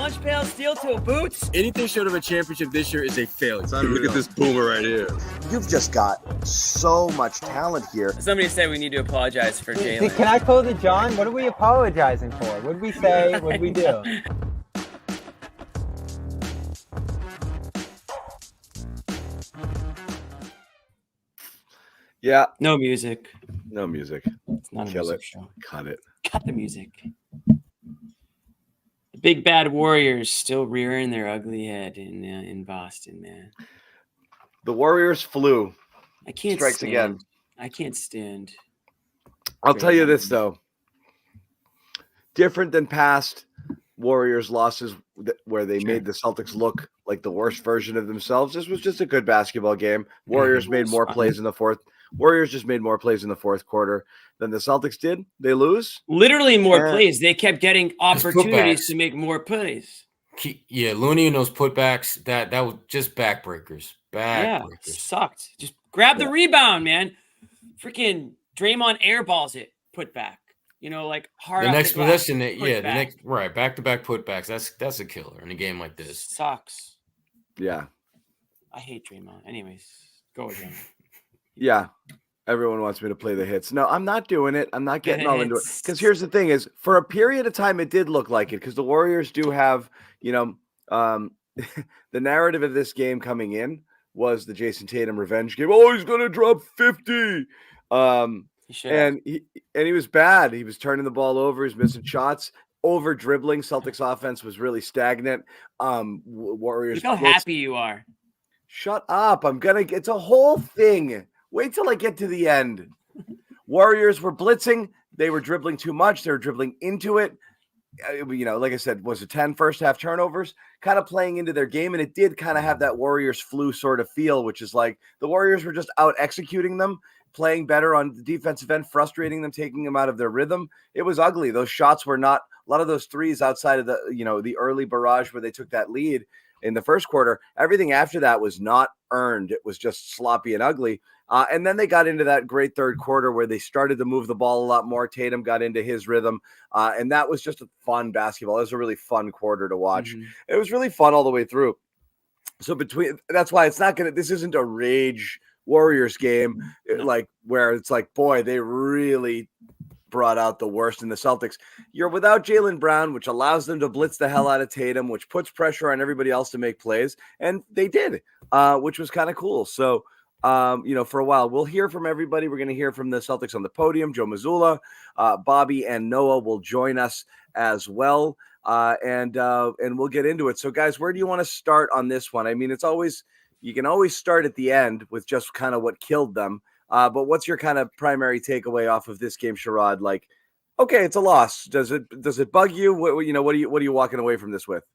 lunch pail, steel-toe boots. Anything short of a championship this year is a failure. Look at this boomer right here. You've just got so much talent here. Somebody said we need to apologize for Jalen. Can I close it, John? What are we apologizing for? What did we say? What did we do? Yeah. No music. No music. It's not a Kill music it. show. Cut it. Cut the music. The big bad Warriors still rearing their ugly head in Boston, man. The Warriors flew. I can't Strikes stand. again. I can't stand. I'll tell you this, though. Different than past Warriors losses where they made the Celtics look like the worst version of themselves. This was just a good basketball game. Warriors made more plays in the fourth. Warriors just made more plays in the fourth quarter than the Celtics did. They lose. Literally more plays. They kept getting opportunities to make more plays. Yeah, Looney and those putbacks, that was just backbreakers. Backbreakers. Yeah, sucked. Just grab the rebound, man. Freaking Draymond airballs it, put back. You know, like hard. The next possession, back-to-back putbacks. That's a killer in a game like this. Sucks. Yeah. I hate Draymond. Anyways, go again. Yeah. Everyone wants me to play the hits. No, I'm not doing it. I'm not getting all into it. Because here's the thing is, for a period of time, it did look like it because the Warriors do have, the narrative of this game coming in was the Jason Tatum revenge game. Oh, he's going to drop 50. And he was bad. He was turning the ball over. He's missing shots. Over dribbling. Celtics offense was really stagnant. Warriors. Look how happy you are. Shut up. It's a whole thing. Wait till I get to the end. Warriors were blitzing. They were dribbling too much. They were dribbling into it. Like I said, was it 10 first half turnovers? Kind of playing into their game. And it did kind of have that Warriors flu sort of feel, which is like the Warriors were just out executing them, playing better on the defensive end, frustrating them, taking them out of their rhythm. It was ugly. Those shots were not a lot of those threes outside of the early barrage where they took that lead in the first quarter. Everything after that was not earned. It was just sloppy and ugly. And then they got into that great third quarter where they started to move the ball a lot more. Tatum got into his rhythm. And that was just a fun basketball. It was a really fun quarter to watch. Mm-hmm. It was really fun all the way through. So that's why this isn't a rage Warriors game, like where it's like, boy, they really brought out the worst in the Celtics. You're without Jaylen Brown, which allows them to blitz the hell out of Tatum, which puts pressure on everybody else to make plays. And they did, which was kind of cool. So, for a while, we'll hear from everybody. We're going to hear from the Celtics on the podium. Joe Mazzulla, Bobby, and Noah will join us as well. And we'll get into it. So, guys, where do you want to start on this one? I mean, you can always start at the end with just kind of what killed them. But what's your kind of primary takeaway off of this game, Sherrod? Like, okay, it's a loss. Does it bug you? What are you walking away from this with?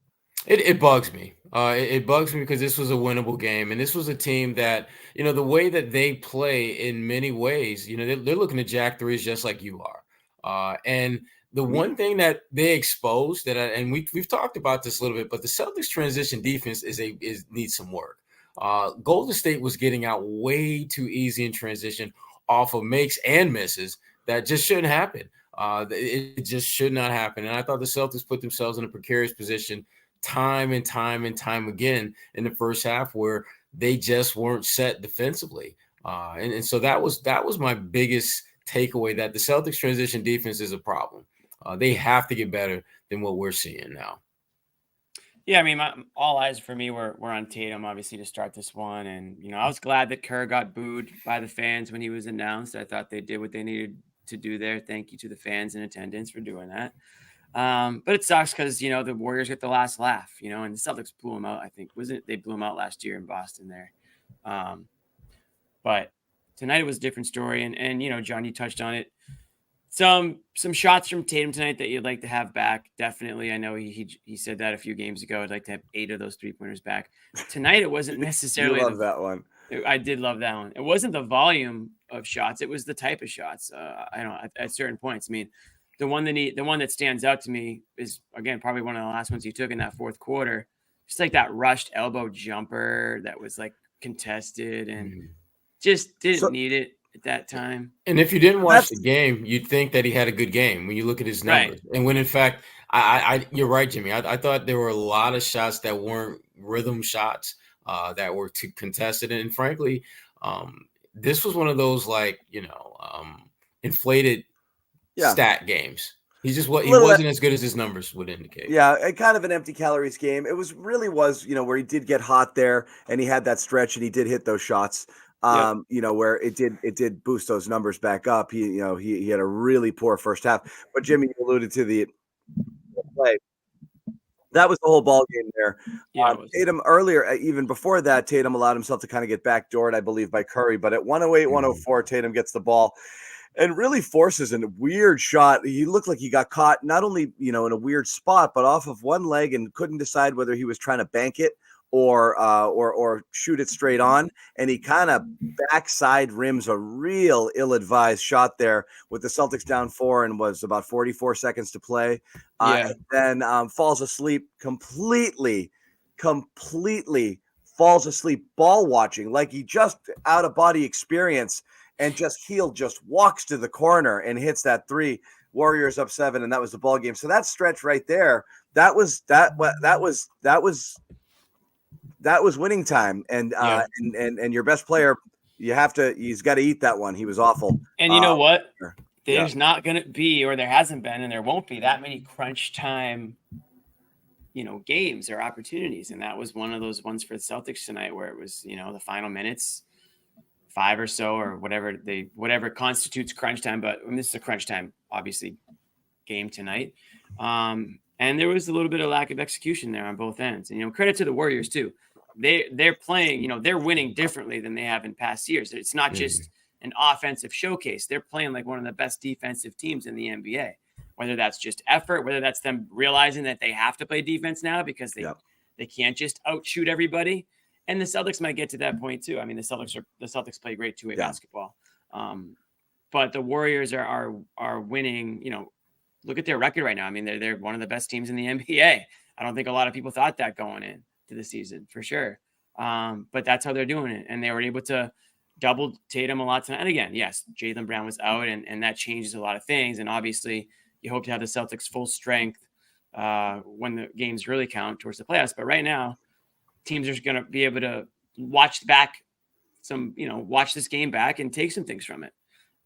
It bugs me. It bugs me because this was a winnable game, and this was a team that, the way that they play in many ways, they're looking to jack threes just like you are. And the one thing that they exposed and we've talked about this a little bit, but the Celtics transition defense needs some work. Golden State was getting out way too easy in transition off of makes and misses that just shouldn't happen. It just should not happen. And I thought the Celtics put themselves in a precarious position time and time again in the first half where they just weren't set defensively. And so that was my biggest takeaway, that the Celtics transition defense is a problem. They have to get better than what we're seeing now. Yeah, I mean, all eyes for me were on Tatum, obviously, to start this one. And, I was glad that Kerr got booed by the fans when he was announced. I thought they did what they needed to do there. Thank you to the fans in attendance for doing that. But it sucks because, the Warriors get the last laugh, and the Celtics blew them out, I think. They blew them out last year in Boston there. But tonight it was a different story. And John, you touched on it. Some shots from Tatum tonight that you'd like to have back. Definitely. I know he said that a few games ago. I'd like to have 8 of those 3-pointers back. Tonight, it wasn't necessarily. You love that one. I did love that one. It wasn't the volume of shots. It was the type of shots. I don't know, at certain points. I mean, the one that stands out to me is, again, probably one of the last ones he took in that fourth quarter. Just like that rushed elbow jumper that was like contested and just didn't need it at that time. And if you didn't watch the game, you'd think that he had a good game when you look at his numbers. Right. And when in fact, you're right, Jimmy. I thought there were a lot of shots that weren't rhythm shots, that were too contested, and frankly, this was one of those inflated Yeah. stat games. He A little bit. wasn't as good as his numbers would indicate. Yeah, kind of an empty calories game. It was where he did get hot there and he had that stretch and he did hit those shots. Yep. Where it did boost those numbers back up. He had a really poor first half. But Jimmy alluded to the play. That was the whole ball game there. Yeah, it was. Tatum earlier, even before that, Tatum allowed himself to kind of get backdoored, I believe, by Curry. But at 108, 104, Tatum gets the ball and really forces a weird shot. He looked like he got caught not only, in a weird spot, but off of one leg and couldn't decide whether he was trying to bank it or shoot it straight on. And he kind of backside rims a real ill-advised shot there with the Celtics down 4 and was about 44 seconds to play. And then falls asleep completely falls asleep ball watching, like he just out of body experience. And heel just walks to the corner and hits that 3. Warriors up 7, and that was the ball game. So that stretch right there, that was winning time. And and your best player, he's got to eat that one. He was awful. And you know what? There's not going to be, or there hasn't been, and there won't be that many crunch time, games or opportunities. And that was one of those ones for the Celtics tonight where it was, the final minutes. 5 or so, or whatever constitutes crunch time. But this is a crunch time, obviously, game tonight. And there was a little bit of lack of execution there on both ends. And, credit to the Warriors too. They're playing, they're winning differently than they have in past years. It's not just an offensive showcase. They're playing like one of the best defensive teams in the NBA, whether that's just effort, whether that's them realizing that they have to play defense now because they can't just outshoot everybody. And the Celtics might get to that point too. I mean, the Celtics play great two-way basketball, but the Warriors are winning. Look at their record right now. I mean, they're one of the best teams in the NBA. I don't think a lot of people thought that going into the season for sure. But that's how they're doing it, and they were able to double Tatum a lot tonight. And again, yes, Jaylen Brown was out, and that changes a lot of things. And obviously, you hope to have the Celtics full strength when the games really count towards the playoffs. But right now, teams are going to be able to watch this game back and take some things from it.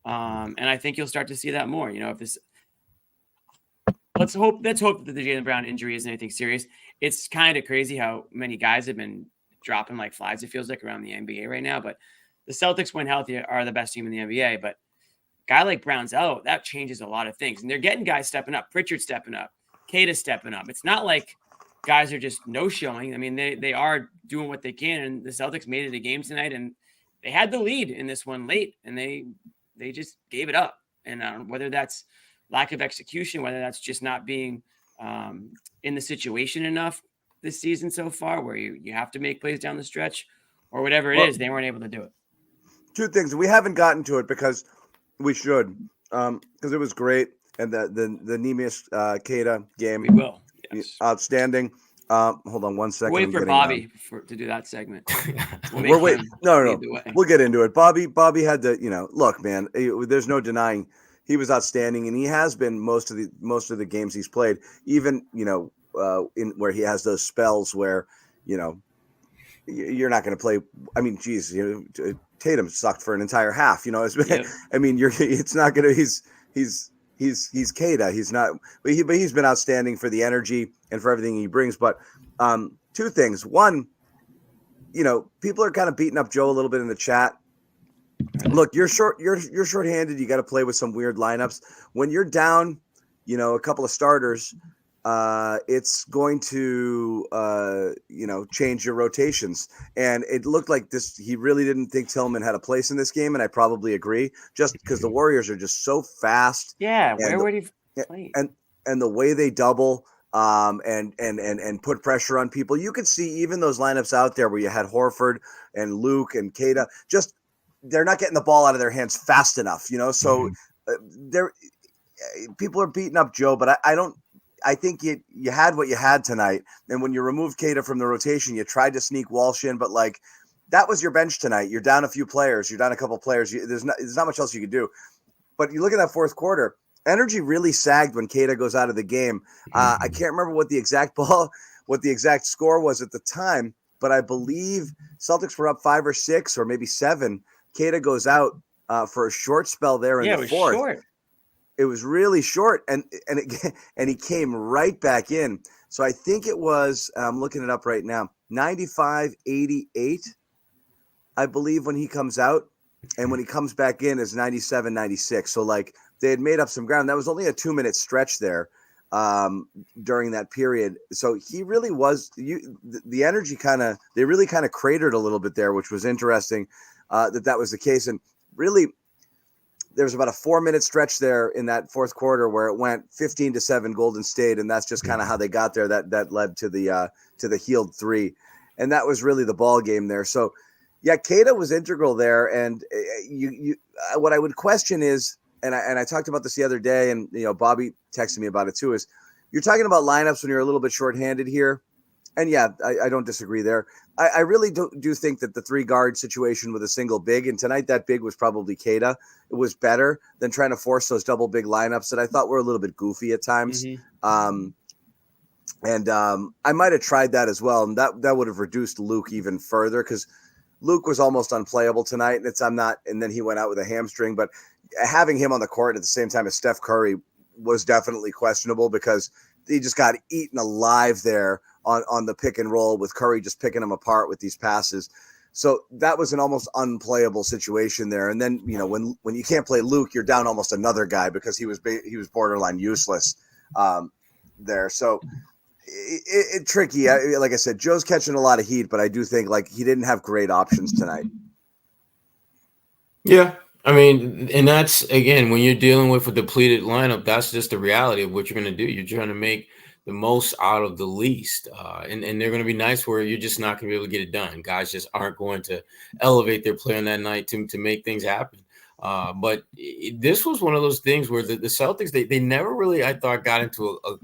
And I think you'll start to see that more, let's hope that the Jaylen Brown injury isn't anything serious. It's kind of crazy how many guys have been dropping like flies. It feels like around the NBA right now, but the Celtics, when healthy, are the best team in the NBA, but a guy like Brown's out, that changes a lot of things. And they're getting guys stepping up, Pritchard stepping up, Queta stepping up. It's not like guys are just no-showing. I mean, they are doing what they can, and the Celtics made it a game tonight, and they had the lead in this one late, and they just gave it up. And whether that's lack of execution, whether that's just not being in the situation enough this season so far, where you have to make plays down the stretch, or whatever it is, they weren't able to do it. 2 things. We haven't gotten to it because we should, because it was great, and the Neemias Queta game. We will. Yes. Outstanding. Hold on 1 second. Wait for Bobby to do that segment. We're waiting. No. We'll get into it. Bobby had to, look, man, there's no denying he was outstanding, and he has been most of the games he's played, even, in where he has those spells where, you're not going to play. I mean, geez, Tatum sucked for an entire half, Yep. I mean, it's not going to, he's Queta. He's not, but he's been outstanding for the energy and for everything he brings. But 2 things. One, people are kind of beating up Joe a little bit in the chat. Look, you're shorthanded. You got to play with some weird lineups. When you're down, a couple of starters, it's going to change your rotations. And it looked like this. He really didn't think Tillman had a place in this game, and I probably agree. Just because the Warriors are just so fast. Yeah, where would he play? And the way they double. And put pressure on people. You could see even those lineups out there where you had Horford and Luke and Queta, just they're not getting the ball out of their hands fast enough, So people are beating up Joe, but I think you had what you had tonight. And when you removed Queta from the rotation, you tried to sneak Walsh in, but that was your bench tonight. You're down a few players. You're down a couple players. There's not much else you could do. But you look at that fourth quarter. energy really sagged when Queta goes out of the game. I can't remember what the exact score was at the time, but I believe Celtics were up 5 or 6 or maybe 7. Queta goes out for a short spell there in Yeah, the it was fourth. short. It was really short, and he came right back in. So I think it was, I'm looking it up right now, 95-88, I believe, when he comes out. And when he comes back in is 97-96. So like they had made up some ground. That was only a 2-minute stretch there during that period. So he really was the energy they really kind of cratered a little bit there, which was interesting that was the case. And really, there was about a 4-minute stretch there in that fourth quarter where it went 15-7 Golden State. And that's just kind of how they got there. That led to the healed 3. And that was really the ball game there. So yeah, Queta was integral there, and what I would question is, and I talked about this the other day, and Bobby texted me about it too. Is you're talking about lineups when you're a little bit shorthanded here, and yeah, I don't disagree there. I really do think that the 3-guard situation with a single big, and tonight that big was probably Queta. It was better than trying to force those double big lineups that I thought were a little bit goofy at times. Mm-hmm. I might have tried that as well, and that would have reduced Luke even further because Luke was almost unplayable tonight. And then he went out with a hamstring, but having him on the court at the same time as Steph Curry was definitely questionable because he just got eaten alive there on the pick and roll with Curry just picking him apart with these passes. So that was an almost unplayable situation there. And then, when you can't play Luke, you're down almost another guy because he was borderline useless there. So tricky. Like I said, Joe's catching a lot of heat, but I do think he didn't have great options tonight. Yeah. I mean, and that's, again, when you're dealing with a depleted lineup, that's just the reality of what you're going to do. You're trying to make the most out of the least. And they're going to be nice where you're just not going to be able to get it done. Guys just aren't going to elevate their play on that night to make things happen. But this was one of those things where the Celtics, they never really, I thought, got into a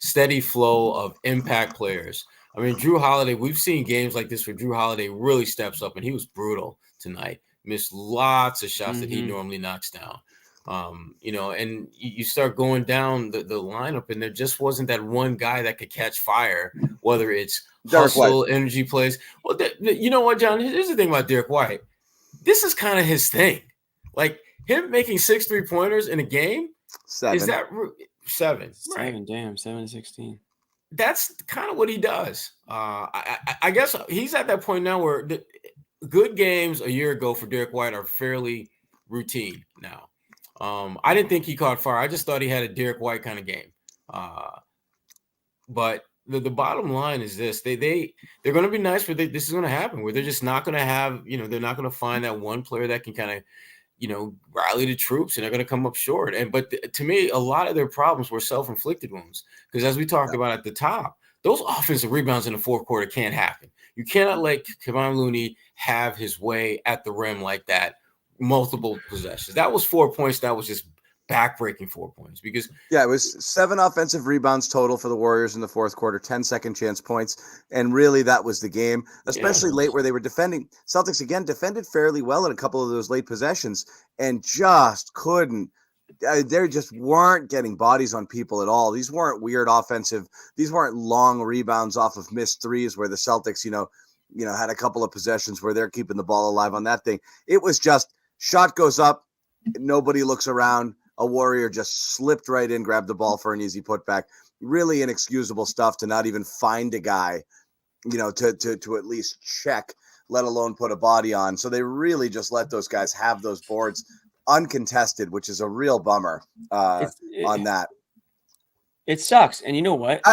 steady flow of impact players. I mean, Drew Holiday, we've seen games like this where Drew Holiday really steps up, and he was brutal tonight. Missed lots of shots that he normally knocks down. And you start going down the lineup, and there just wasn't that one guy that could catch fire, whether it's hustle, energy plays. Well, you know what, John? Here's the thing about Derek White. This is kind of his thing. Like him making 6 3-pointers in a game. 7. Is that 7? 7, damn, 7-16. That's kind of what he does. I guess he's at that point now where the good games a year ago for Derek White are fairly routine now. I didn't think he caught fire. I just thought he had a Derek White kind of game. But the bottom line is this: they're going to be nice where this is going to happen, where they're just not going to have, they're not going to find that one player that can kind of, rally the troops, and they're going to come up short. But to me, a lot of their problems were self-inflicted wounds, because as we talked about at the top, those offensive rebounds in the fourth quarter can't happen. You cannot let Kevon Looney have his way at the rim like that, multiple possessions. That was 4 points. That was just backbreaking 4 points because it was 7 offensive rebounds total for the Warriors in the fourth quarter, 10 second chance points. And really that was the game, especially late where they were defending. Celtics again defended fairly well in a couple of those late possessions and just couldn't. They just weren't getting bodies on people at all. These weren't weird offensive. These weren't long rebounds off of missed threes where the Celtics, had a couple of possessions where they're keeping the ball alive on that thing. It was just shot goes up. Nobody looks around. A Warrior just slipped right in, grabbed the ball for an easy putback. Really inexcusable stuff to not even find a guy, to at least check, let alone put a body on. So they really just let those guys have those boards uncontested, which is a real bummer on that. It sucks. And you know what?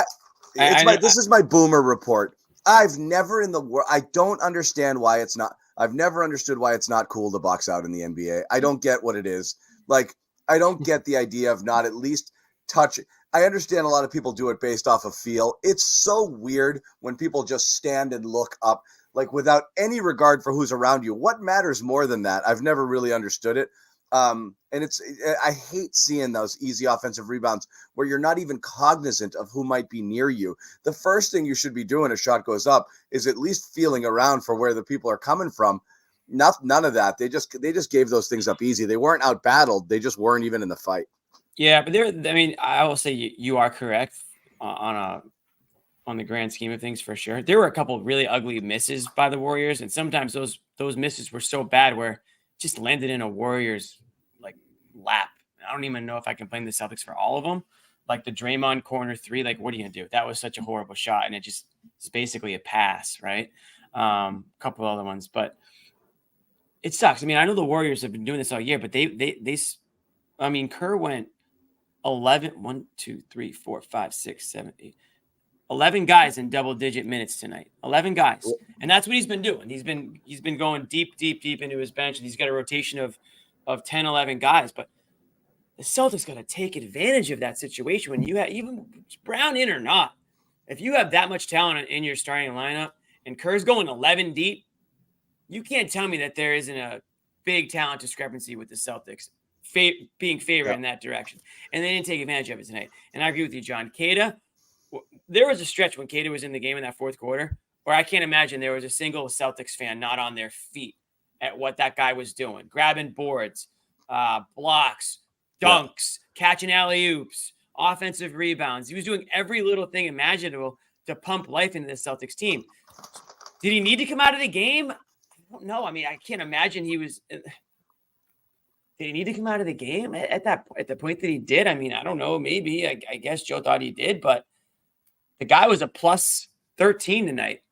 This is my boomer report. I've never in the world, I don't understand why it's not, I've never understood why it's not cool to box out in the NBA. I don't get what it is. I don't get the idea of not at least touching. I understand a lot of people do it based off of feel. It's so weird when people just stand and look up, without any regard for who's around you. What matters more than that? I've never really understood it. And I hate seeing those easy offensive rebounds where you're not even cognizant of who might be near you. The first thing you should be doing a shot goes up is at least feeling around for where the people are coming from. None of that. They just gave those things up easy. They weren't out battled. They just weren't even in the fight. Yeah, but I mean, I will say you are correct on the grand scheme of things for sure. There were a couple of really ugly misses by the Warriors, and sometimes those misses were so bad where it just landed in a Warriors like lap. I don't even know if I can blame the Celtics for all of them. Like the Draymond corner three, like what are you gonna do? That was such a horrible shot, and it's basically a pass, right? A couple of other ones, but it sucks. I mean, I know the Warriors have been doing this all year, but I mean, Kerr went 11, 1, 2, 3, 4, 5, 6, 7, 8. 11 guys in double-digit minutes tonight. 11 guys, and that's what he's been doing. He's been going deep into his bench, and he's got a rotation of 10, 11 guys. But the Celtics got to take advantage of that situation when you have even Brown in or not. If you have that much talent in your starting lineup, and Kerr's going 11 deep, you can't tell me that there isn't a big talent discrepancy with the Celtics being favored in that direction. And they didn't take advantage of it tonight. And I agree with you, John. Queta. There was a stretch when Queta was in the game in that fourth quarter where I can't imagine there was a single Celtics fan not on their feet at what that guy was doing. Grabbing boards, blocks, dunks, catching alley-oops, offensive rebounds. He was doing every little thing imaginable to pump life into the Celtics team. Did he need to come out of the game? I don't know. I mean, I can't imagine he was – did he need to come out of the game at the point that he did? I mean, I don't know. Maybe. I guess Joe thought he did, but the guy was a plus 13 tonight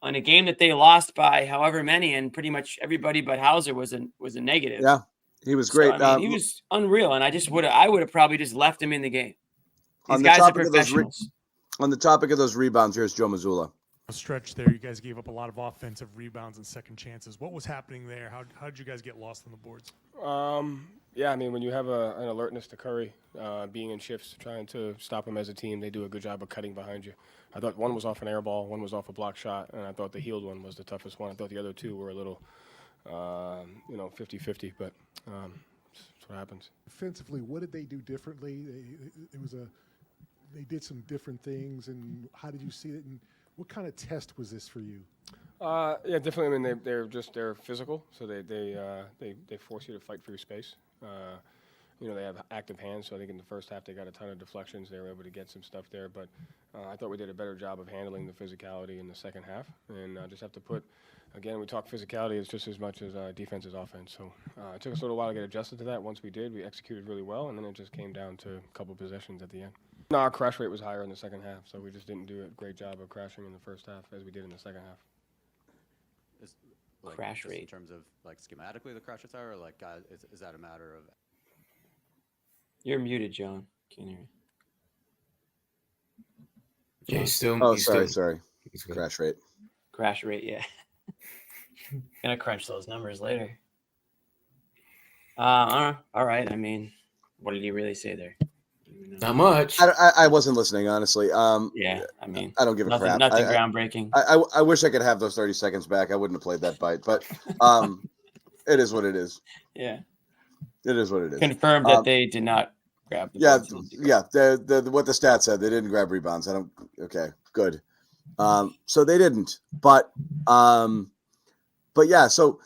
on a game that they lost by however many, and pretty much everybody but Hauser was a negative. Yeah, he was great. So, I mean, he was unreal, and I would have probably just left him in the game. These guys are professionals. On the topic of those rebounds, here's Joe Mazzulla. Stretch there, you guys gave up a lot of offensive rebounds and second chances. What was happening there? How did you guys get lost on the boards? Yeah, I mean, when you have an alertness to Curry, being in shifts, trying to stop him as a team, they do a good job of cutting behind you. I thought one was off an air ball, one was off a block shot, and I thought the healed one was the toughest one. I thought the other two were a little, 50-50, but that's what happens. Defensively, what did they do differently? They did some different things, and how did you see it? And what kind of test was this for you? Yeah, definitely. I mean, they're physical, so they force you to fight for your space. They have active hands, so I think in the first half they got a ton of deflections. They were able to get some stuff there, but I thought we did a better job of handling the physicality in the second half. And just have to again, we talk physicality is just as much as defense is offense. So it took us a little while to get adjusted to that. Once we did, we executed really well, and then it just came down to a couple possessions at the end. No, our crash rate was higher in the second half, so we just didn't do a great job of crashing in the first half as we did in the second half. Crash rate in terms of schematically the crash rates are, or is that a matter of? You're muted, John. Can't hear you. Yeah, he's still. Sorry. Crash rate. Crash rate, yeah. Gonna crunch those numbers later. All right. I mean, what did he really say there? Not much. I wasn't listening, honestly. Yeah, I mean, I don't give a crap. Nothing groundbreaking. I wish I could have those 30 seconds back. I wouldn't have played that bite, but it is what it is. Yeah. It is what it is. Confirmed that they did not grab the Yeah. rebounds. What the stats said, they didn't grab rebounds. Okay, good. So they didn't, but yeah, so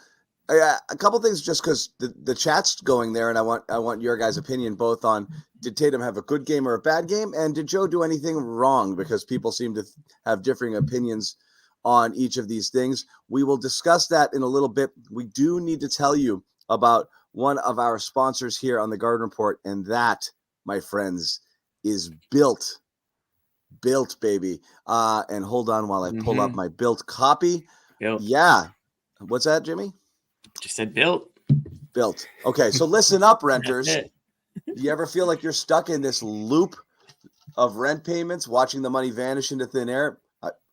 a couple things just because the chat's going there, and I want your guys' opinion both on did Tatum have a good game or a bad game, and did Joe do anything wrong? Because people seem to have differing opinions on each of these things. We will discuss that in a little bit. We do need to tell you about one of our sponsors here on the Garden Report, and that, my friends, is Built. Built, baby. And hold on while I pull up my Built copy. Built. Yeah. What's that, Jimmy? Just said Built. Built. Okay, so listen up, renters. Do you ever feel like you're stuck in this loop of rent payments, watching the money vanish into thin air?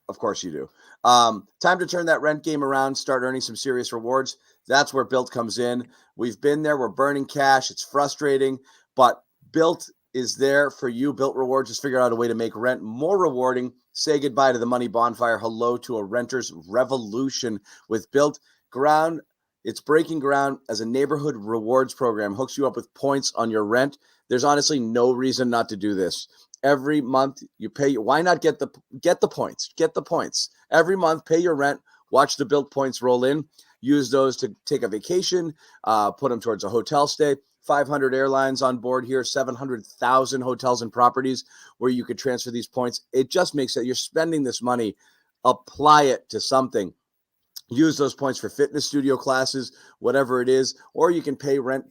Of course you do. Time to turn that rent game around, start earning some serious rewards. That's where Built comes in. We've been there. We're burning cash. It's frustrating, but Built is there for you. Built Rewards has figured out a way to make rent more rewarding. Say goodbye to the money bonfire. Hello to a renter's revolution with Built. It's breaking ground as a neighborhood rewards program. Hooks you up with points on your rent. There's honestly no reason not to do this. Every month you pay. Why not get the points? Get the points. Every month, pay your rent. Watch the Built points roll in. Use those to take a vacation, put them towards a hotel stay. 500 airlines on board here, 700,000 hotels and properties where you could transfer these points. It just makes it, you're spending this money, apply it to something. Use those points for fitness studio classes, whatever it is, or you can pay rent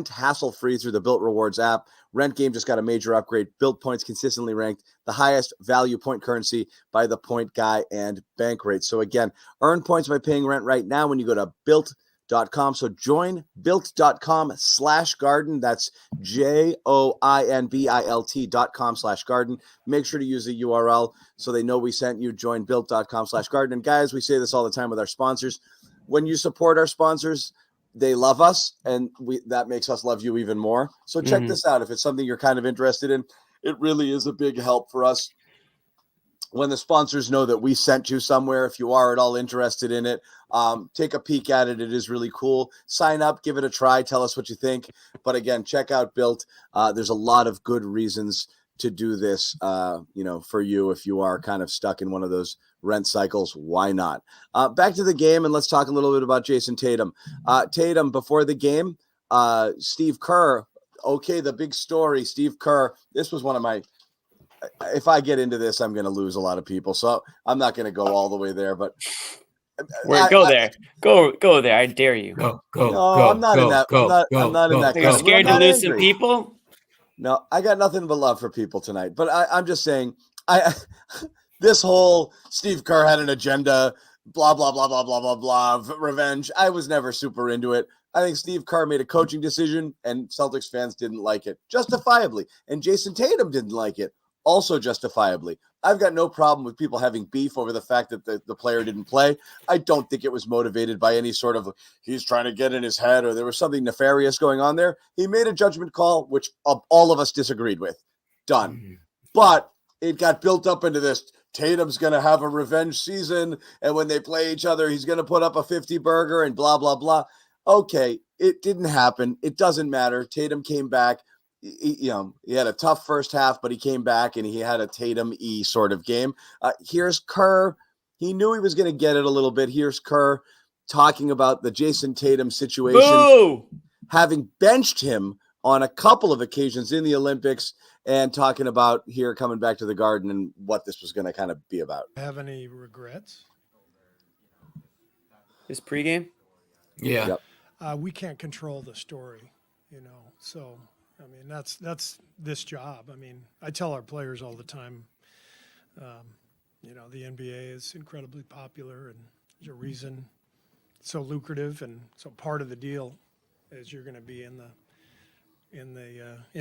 hassle-free through the Built Rewards app. Rent Game just got a major upgrade. Built Points consistently ranked the highest value point currency by the Point Guy and Bankrate. So again, earn points by paying rent right now when you go to built.com. So join built.com/garden. That's JOINBILT.com/garden. Make sure to use the URL so they know we sent you. Join built.com/garden. And guys, we say this all the time with our sponsors. When you support our sponsors, they love us, and that makes us love you even more. So check this out. If it's something you're kind of interested in, it really is a big help for us when the sponsors know that we sent you somewhere. If you are at all interested in it, take a peek at it. It is really cool. Sign up, give it a try, tell us what you think. But again, check out Built. There's a lot of good reasons to do this, for you. If you are kind of stuck in one of those rent cycles, why not? Back to the game, and let's talk a little bit about Jason Tatum. Tatum, before the game, Steve Kerr. Okay, the big story, Steve Kerr. This was one of my, if I get into this, I'm going to lose a lot of people. So I'm not going to go all the way there, but Go there. Go there. I dare you. I'm not in that. I'm not in that. Are you scared to lose some people? No, I got nothing but love for people tonight. But I'm just saying, this whole Steve Kerr had an agenda, blah, blah, blah, blah, blah, blah, blah, revenge. I was never super into it. I think Steve Kerr made a coaching decision, and Celtics fans didn't like it, justifiably. And Jason Tatum didn't like it, also justifiably. I've got no problem with people having beef over the fact that the player didn't play. I don't think it was motivated by any sort of, he's trying to get in his head or there was something nefarious going on there. He made a judgment call, which all of us disagreed with. Done. But it got built up into this, Tatum's going to have a revenge season, and when they play each other, he's going to put up a 50-burger and blah, blah, blah. Okay, it didn't happen. It doesn't matter. Tatum came back. He had a tough first half, but he came back and he had a Tatum-y sort of game. Here's Kerr. He knew he was going to get it a little bit. Here's Kerr talking about the Jason Tatum situation, having benched him on a couple of occasions in the Olympics, and talking about here coming back to the Garden and what this was going to kind of be about. Have any regrets? His pregame? Yeah. Yep. We can't control the story, so I mean, that's this job. I mean, I tell our players all the time, the NBA is incredibly popular, and there's a reason it's so lucrative, and so part of the deal is you're going to be in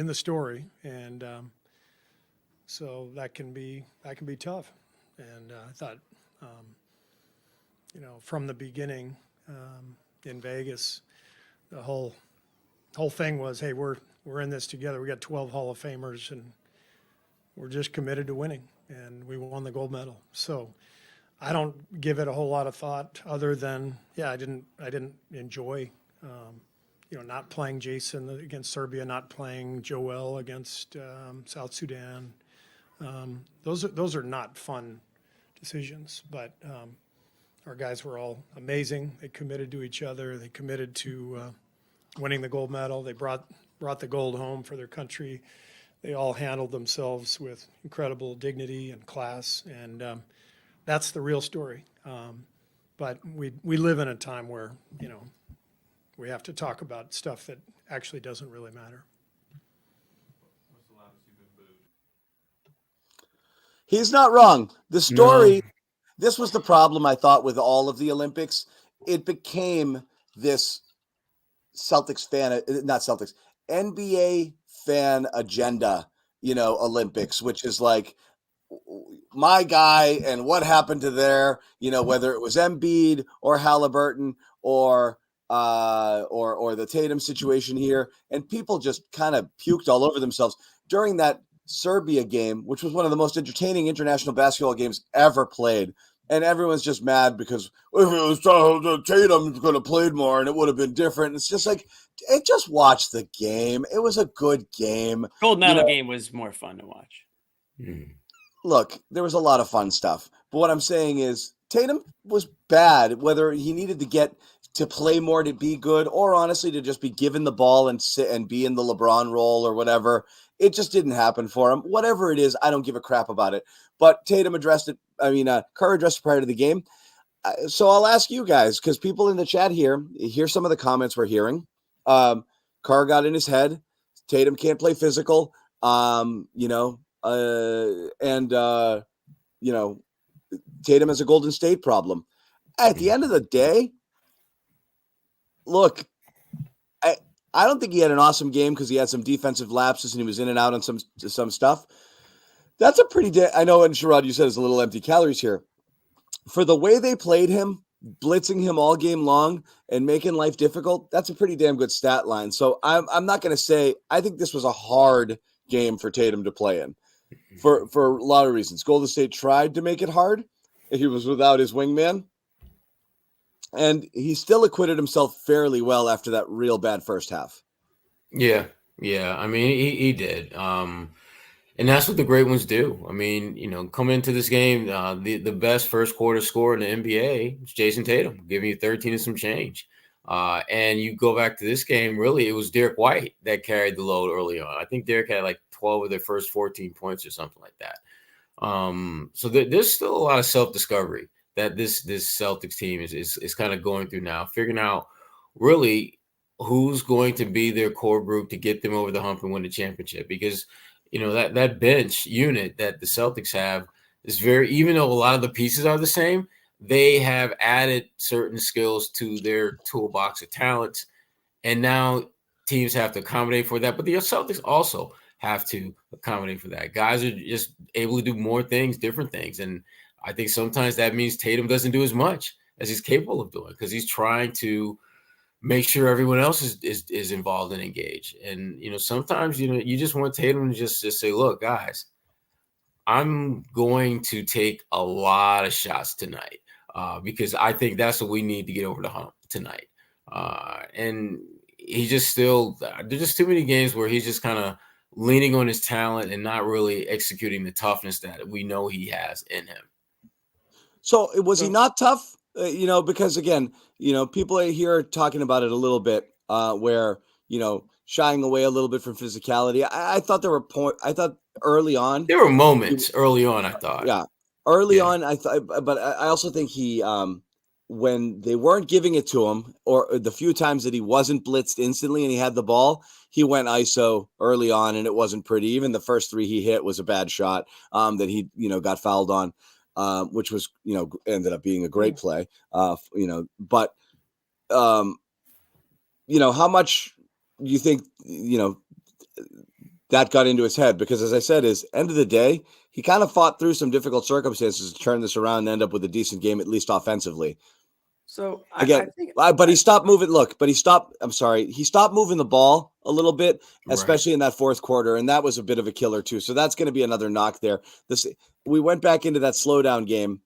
the story, and so that can be tough. And I thought, from the beginning in Vegas, the whole thing was, hey, we're in this together. We got 12 Hall of Famers, and we're just committed to winning, and we won the gold medal. So I don't give it a whole lot of thought other than, I didn't enjoy, not playing Jason against Serbia, not playing Joel against South Sudan. Those are not fun decisions, but our guys were all amazing. They committed to each other. They committed to winning the gold medal. They brought the gold home for their country. They all handled themselves with incredible dignity and class, and that's the real story. But we live in a time where, we have to talk about stuff that actually doesn't really matter. He's not wrong. The story, this was the problem, I thought, with all of the Olympics. It became this NBA fan agenda, Olympics, which is like my guy and what happened to their, whether it was Embiid or Halliburton or the Tatum situation here. And people just kind of puked all over themselves during that Serbia game, which was one of the most entertaining international basketball games ever played. And everyone's just mad because Tatum could have played more and it would have been different. It's just like, just watch the game. It was a good game. Gold medal game was more fun to watch. Look, there was a lot of fun stuff. But what I'm saying is Tatum was bad, whether he needed to get to play more, to be good, or honestly to just be given the ball and sit and be in the LeBron role or whatever. It just didn't happen for him. Whatever it is, I don't give a crap about it. But Tatum addressed it. Kerr addressed it prior to the game. So I'll ask you guys, because people in the chat here, hear some of the comments we're hearing. Kerr got in his head. Tatum can't play physical. Tatum has a Golden State problem. At the end of the day, look, I don't think he had an awesome game because he had some defensive lapses and he was in and out on some stuff. That's a pretty I know, and Sherrod, you said it's a little empty calories here. For the way they played him, blitzing him all game long and making life difficult, that's a pretty damn good stat line. So I'm not going to say I think this was a hard game for Tatum to play in for a lot of reasons. Golden State tried to make it hard. He was without his wingman. And he still acquitted himself fairly well after that real bad first half. Yeah. I mean, he did. And that's what the great ones do. I mean, coming into this game, the best first quarter scorer in the NBA is Jason Tatum, giving you 13 and some change. And you go back to this game, really, it was Derek White that carried the load early on. I think Derek had like 12 of their first 14 points or something like that. So there's still a lot of self-discovery that this Celtics team is kind of going through now, figuring out really who's going to be their core group to get them over the hump and win the championship. Because, that bench unit that the Celtics have is even though a lot of the pieces are the same, they have added certain skills to their toolbox of talents. And now teams have to accommodate for that. But the Celtics also have to accommodate for that. Guys are just able to do more things, different things. And I think sometimes that means Tatum doesn't do as much as he's capable of doing because he's trying to make sure everyone else is involved and engaged. And, sometimes, you just want Tatum to just say, look, guys, I'm going to take a lot of shots tonight because I think that's what we need to get over the hump tonight. And he just there's just too many games where he's just kind of leaning on his talent and not really executing the toughness that we know he has in him. So was he not tough? Because again, people here are talking about it a little bit, where, shying away a little bit from physicality. I thought I thought early on. There were moments early on, I thought. Yeah. Early on, I thought, but I also think he, when they weren't giving it to him or the few times that he wasn't blitzed instantly and he had the ball, he went ISO early on and it wasn't pretty. Even the first three he hit was a bad shot, that he, got fouled on. Which was, ended up being a great play, but, how much you think, that got into his head? Because as I said, end of the day, he kind of fought through some difficult circumstances to turn this around and end up with a decent game, at least offensively. So but he stopped moving. He stopped moving the ball a little bit, especially in that fourth quarter. And that was a bit of a killer too. So that's going to be another knock there. We went back into that slowdown game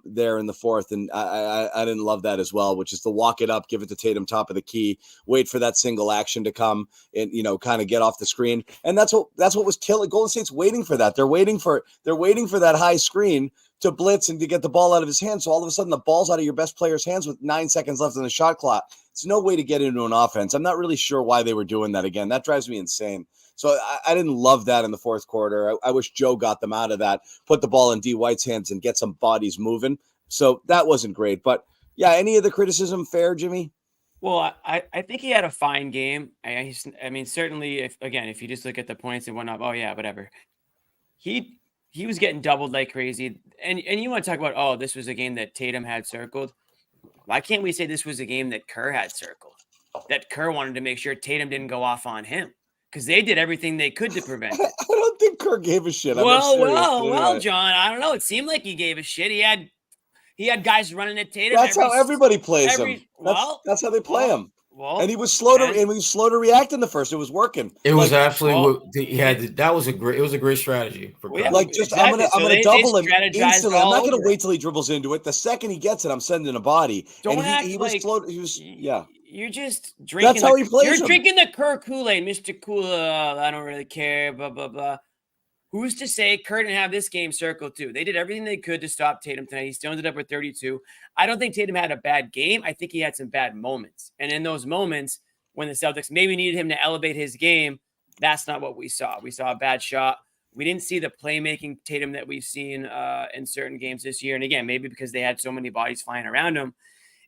there in the fourth. And I didn't love that as well, which is the walk it up, give it to Tatum, top of the key, wait for that single action to come and, kind of get off the screen. And that's what was killing. Golden State's waiting for that. They're waiting for that high screen to blitz and to get the ball out of his hands. So all of a sudden the ball's out of your best player's hands with 9 seconds left on the shot clock. It's no way to get into an offense. I'm not really sure why they were doing that again. That drives me insane. So I didn't love that in the fourth quarter. I wish Joe got them out of that, put the ball in D. White's hands and get some bodies moving. So that wasn't great. But yeah, any of the criticism fair, Jimmy? Well, I think he had a fine game. I mean, certainly if you just look at the points and whatnot, oh yeah, whatever. He was getting doubled like crazy. And you want to talk about, this was a game that Tatum had circled. Why can't we say this was a game that Kerr had circled? That Kerr wanted to make sure Tatum didn't go off on him because they did everything they could to prevent it. I don't think Kerr gave a shit. Well, John, I don't know. It seemed like he gave a shit. He had guys running at Tatum. That's how everybody plays him. That's how they play him. Well, and he was slow to react in the first. It was working. It was absolutely that was a great strategy for I'm gonna double him instantly. I'm not gonna wait till he dribbles into it. The second he gets it, I'm sending a body. He was slow. You're just drinking. That's how he plays. You're drinking the Kerr Kool-Aid, Mr. Cool. I don't really care. Blah blah blah. who's to say Kerr didn't have this game circled too? They did everything they could to stop Tatum tonight. He still ended up with 32. I don't think Tatum had a bad game. I think he had some bad moments. And in those moments, when the Celtics maybe needed him to elevate his game, that's not what we saw. We saw a bad shot. We didn't see the playmaking Tatum that we've seen in certain games this year. And again, maybe because they had so many bodies flying around him.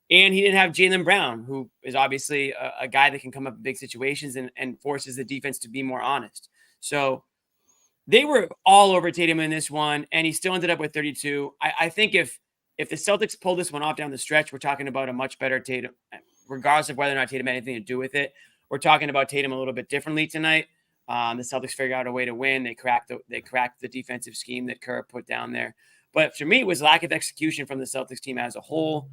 And he didn't have Jaylen Brown, who is obviously a guy that can come up in big situations and forces the defense to be more honest. So they were all over Tatum in this one, and he still ended up with 32. I think if the Celtics pull this one off down the stretch, we're talking about a much better Tatum, regardless of whether or not Tatum had anything to do with it. We're talking about Tatum a little bit differently tonight. The Celtics figured out a way to win. They cracked the defensive scheme that Kerr put down there. But for me, it was lack of execution from the Celtics team as a whole.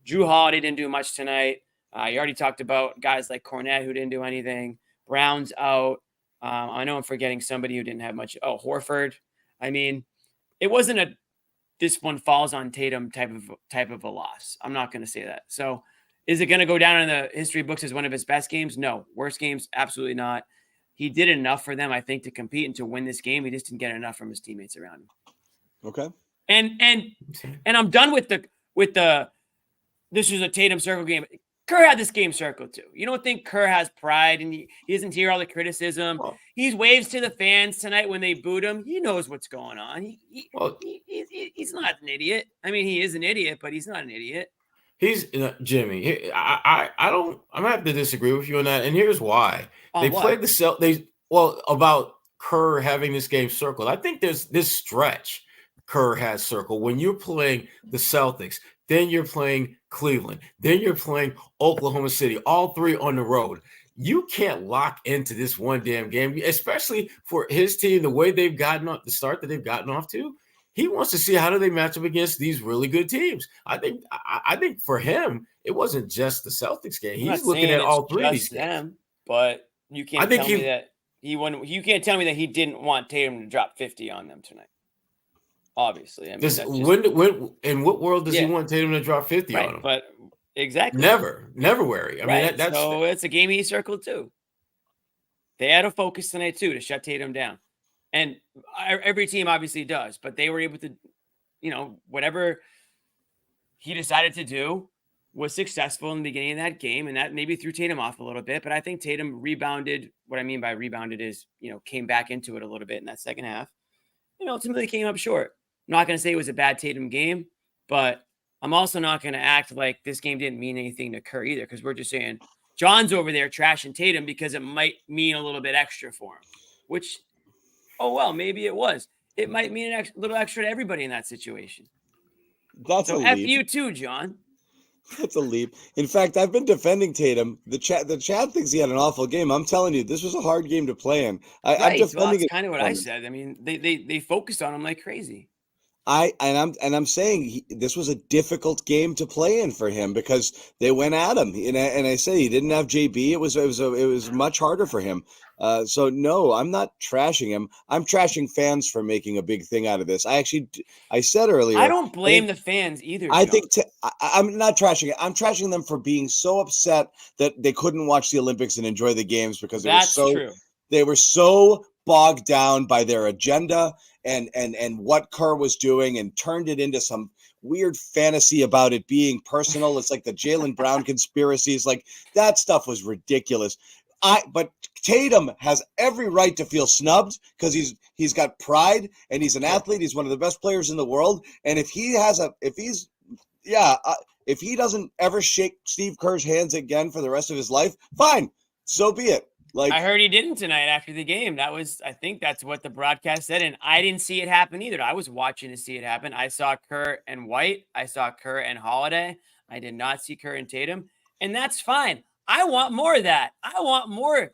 Drew Holiday didn't do much tonight. You already talked about guys like Cornette who didn't do anything. Brown's out. I know I'm forgetting somebody who didn't have much. Oh, Horford. I mean, it wasn't this one falls on Tatum type of a loss. I'm not going to say that. So is it going to go down in the history books as one of his best games? No. Worst games? Absolutely not. He did enough for them, I think, to compete and to win this game. He just didn't get enough from his teammates around him. Okay. And I'm done with the this is a Tatum circle game. Kerr had this game circled too. You don't think Kerr has pride and he doesn't hear all the criticism? Oh. He waves to the fans tonight when they booed him. He knows what's going on. He's not an idiot. I mean, he is an idiot, but he's not an idiot. He's Jimmy. I'm gonna have to disagree with you on that, and here's why. On They what? played about Kerr having this game circled. I think there's this stretch Kerr has circled when you're playing the Celtics, then you're playing Cleveland, then you're playing Oklahoma City, all three on the road. You can't lock into this one damn game, especially for his team, the way they've gotten off, the start that they've gotten off to. He wants to see how do they match up against these really good teams. I think for him, it wasn't just the Celtics game. He's looking at all three of these games. But you can't tell me that he won. You can't tell me that he didn't want Tatum to drop 50 on them tonight. Obviously, I mean, when in what world does he want Tatum to drop 50 on him? But exactly, never worry. I mean, that's so it's a game he circled too. They had a focus tonight too to shut Tatum down, and every team obviously does. But they were able to, whatever he decided to do was successful in the beginning of that game, and that maybe threw Tatum off a little bit. But I think Tatum rebounded. What I mean by rebounded is, came back into it a little bit in that second half. Ultimately came up short. I'm not going to say it was a bad Tatum game, but I'm also not going to act like this game didn't mean anything to Kerr either, because we're just saying John's over there trashing Tatum because it might mean a little bit extra for him, which, maybe it was. It might mean a little extra to everybody in that situation. That's so a F leap. you too, John. That's a leap. In fact, I've been defending Tatum. The chat thinks he had an awful game. I'm telling you, this was a hard game to play in. I'm defending that's kind of what I said. I mean, they focused on him like crazy. I'm saying this was a difficult game to play in for him because they went at him, and I say he didn't have JB. It was much harder for him. So no, I'm not trashing him. I'm trashing fans for making a big thing out of this. I said earlier, I don't blame the fans either. I think I'm not trashing it. I'm trashing them for being so upset that they couldn't watch the Olympics and enjoy the games because they were so bogged down by their agenda and what Kerr was doing and turned it into some weird fantasy about it being personal. It's like the Jaylen Brown conspiracies. Like that stuff was ridiculous. But Tatum has every right to feel snubbed because he's got pride and he's an athlete. He's one of the best players in the world. And if he doesn't ever shake Steve Kerr's hands again for the rest of his life, fine, so be it. Like I heard he didn't tonight after the game. I think that's what the broadcast said, and I didn't see it happen either. I was watching to see it happen. I saw Kerr and White. I saw Kerr and Holiday. I did not see Kerr and Tatum, and that's fine. I want more of that. I want more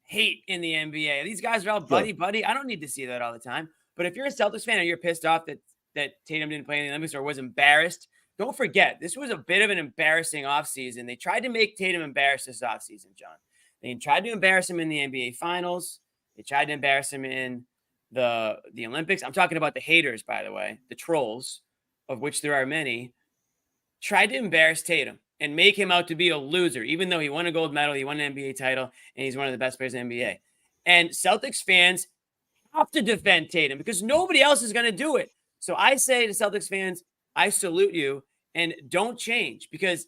hate in the NBA. These guys are all buddy. I don't need to see that all the time. But if you're a Celtics fan and you're pissed off that Tatum didn't play in the Olympics or was embarrassed, don't forget, this was a bit of an embarrassing offseason. They tried to make Tatum embarrassed this offseason, John. They tried to embarrass him in the NBA Finals. They tried to embarrass him in the Olympics. I'm talking about the haters, by the way, the trolls, of which there are many, tried to embarrass Tatum and make him out to be a loser, even though he won a gold medal, he won an NBA title, and he's one of the best players in the NBA. And Celtics fans have to defend Tatum because nobody else is going to do it. So I say to Celtics fans, I salute you and don't change because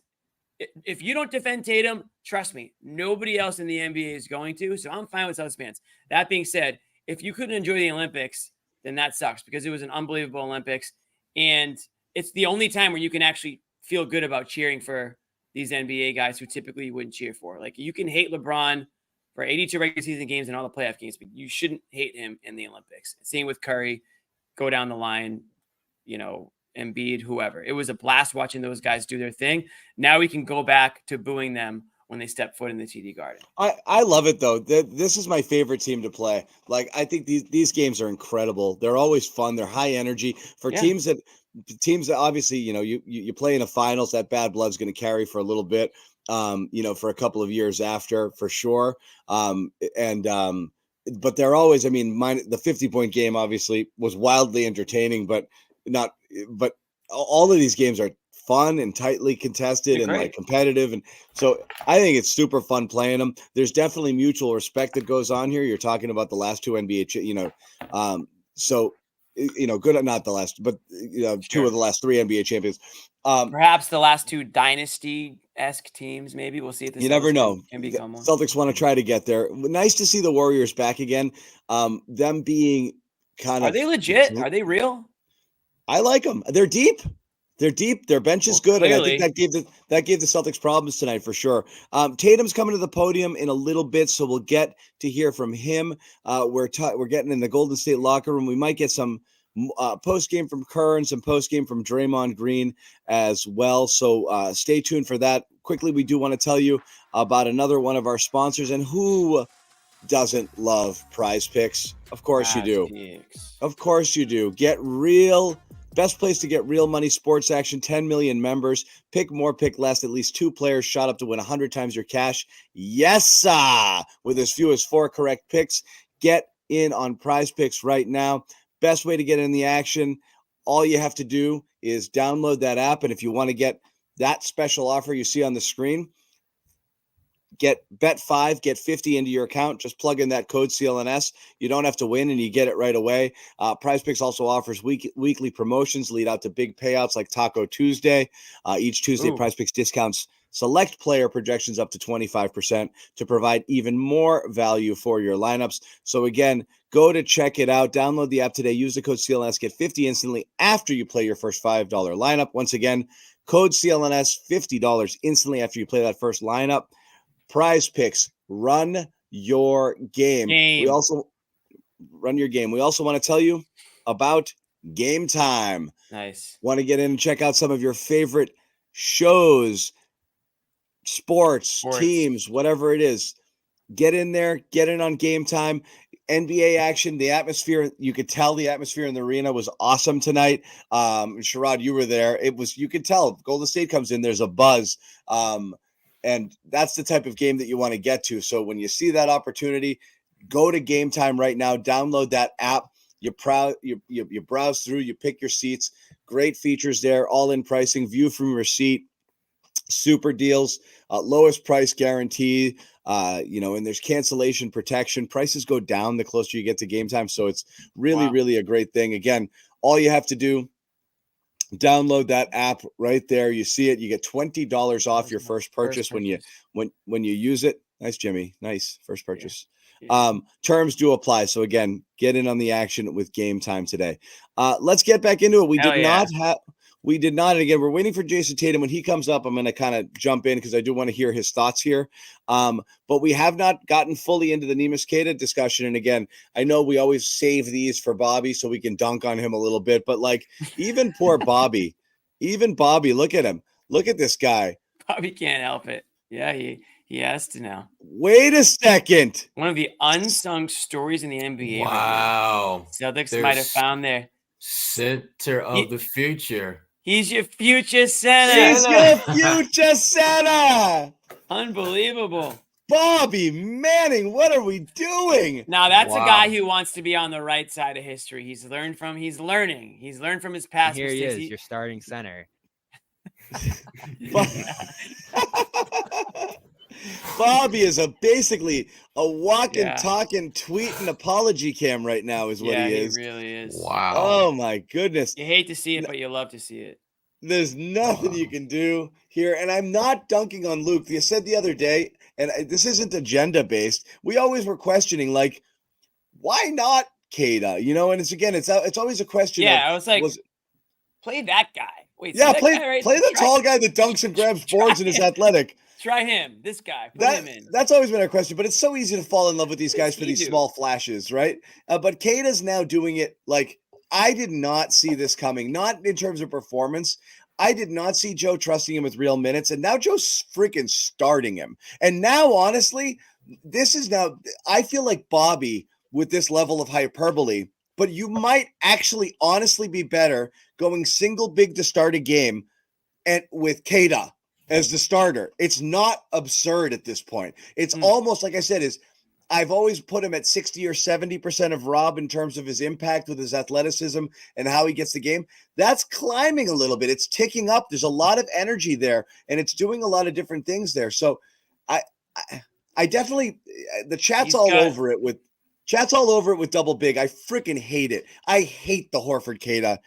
if you don't defend Tatum, trust me, nobody else in the NBA is going to. So I'm fine with Celtics fans. That being said, if you couldn't enjoy the Olympics, then that sucks because it was an unbelievable Olympics. And it's the only time where you can actually feel good about cheering for these NBA guys who typically you wouldn't cheer for. Like you can hate LeBron for 82 regular season games and all the playoff games, but you shouldn't hate him in the Olympics. Same with Curry, go down the line, Embiid, whoever. It was a blast watching those guys do their thing. Now we can go back to booing them when they step foot in the TD Garden. I love it though. This is my favorite team to play. Like I think these games are incredible. They're always fun. They're high energy for teams that obviously you play in a finals. That bad blood's going to carry for a little bit. For a couple of years after, for sure. But they're always. The 50-point game obviously was wildly entertaining, but all of these games are fun and tightly contested and like competitive. And so I think it's super fun playing them. There's definitely mutual respect that goes on here. You're talking about the last two NBA, good, not the last, but two of the last three NBA champions. Perhaps the last two dynasty-esque teams, maybe. We'll see if you never know. Can become one. Celtics want to try to get there. Nice to see the Warriors back again. Them being Are they legit? Are they real? I like them. They're deep. They're deep. Their bench is good. Clearly. And I think that gave the Celtics problems tonight for sure. Tatum's coming to the podium in a little bit, so we'll get to hear from him. We're getting in the Golden State locker room. We might get some post game from Kerr and some post game from Draymond Green as well. So stay tuned for that. Quickly, we do want to tell you about another one of our sponsors, and who doesn't love Prize Picks? Of course you do. Of course you do. Get real. Best place to get real money sports action, 10 million members. Pick more, pick less. At least two players shot up to win 100 times your cash. Yes, sir. With as few as 4 correct picks. Get in on Prize Picks right now. Best way to get in the action. All you have to do is download that app. And if you want to get that special offer you see on the screen, bet 5, get 50 into your account. Just plug in that code CLNS. You don't have to win and you get it right away. Prize Picks also offers weekly promotions lead out to big payouts like Taco Tuesday. Each Tuesday, Prize Picks discounts select player projections up to 25% to provide even more value for your lineups. So again, go to check it out. Download the app today. Use the code CLNS. Get 50 instantly after you play your first $5 lineup. Once again, code CLNS, $50 instantly after you play that first lineup. Prize Picks, run your game. We also run your game. We also want to tell you about Game Time. Nice. Want to get in and check out some of your favorite shows, sports, teams, whatever it is. Get in there, get in on Game Time. NBA action, the atmosphere, you could tell the atmosphere in the arena was awesome tonight. Sherrod, you were there. You could tell Golden State comes in, there's a buzz. And that's the type of game that you want to get to. So when you see that opportunity, go to Game Time right now. Download that app. You browse through. You pick your seats. Great features there. All-in pricing. View from your seat. Super deals. Lowest price guarantee. And there's cancellation protection. Prices go down the closer you get to Game Time. So it's really, really a great thing. Again, all you have to do, download that app right there. You see it. You get $20 off your first purchase when you use it. Nice, Jimmy. Nice first purchase. Yeah. Terms do apply. So again, get in on the action with Game Time today. Let's get back into it. We did not. And again, we're waiting for Jason Tatum. When he comes up, I'm going to kind of jump in because I do want to hear his thoughts here. But we have not gotten fully into the Neemias Queta discussion. And again, I know we always save these for Bobby so we can dunk on him a little bit. But like even poor Bobby, look at him. Look at this guy. Bobby can't help it. Yeah, he has to now. Wait a second. One of the unsung stories in the NBA. Wow. Celtics might have found their center of the future. He's your future center. He's your future center. Unbelievable. Bobby Manning, what are we doing? Now that's a guy who wants to be on the right side of history. He's learning from his past Here mistakes. he is, your starting center. Bobby is basically a walking, Yeah. talking, tweeting apology cam right now is what Yeah, he he is. really is. Wow. Oh my goodness. You hate to see it, but you love to see it. There's nothing you can do here. And I'm not dunking on Luke. You said the other day, and this isn't agenda based. We always were questioning, like, why not Queta? You know, and it's always a question Yeah, of, I was like, play that guy. Wait, yeah, see that play guy right play the try- tall guy that dunks and grabs boards and is athletic. Try him. This guy. Put him in. That's always been our question, but it's so easy to fall in love with these What does guys for he these do? small flashes, right? But Queta's now doing it like I did not see this coming, not in terms of performance. I did not see Joe trusting him with real minutes, and now Joe's freaking starting him. And now, honestly, I feel like Bobby with this level of hyperbole, but you might actually honestly be better going single big to start a game and with Queta as the starter. It's not absurd at this point. It's almost, like I said, I've always put him at 60 or 70% of Rob in terms of his impact with his athleticism and how he gets the game. That's climbing a little bit. It's ticking up. There's a lot of energy there, and it's doing a lot of different things there. So I definitely, the chat's all over it with double big. I freaking hate it. I hate the Horford Queta.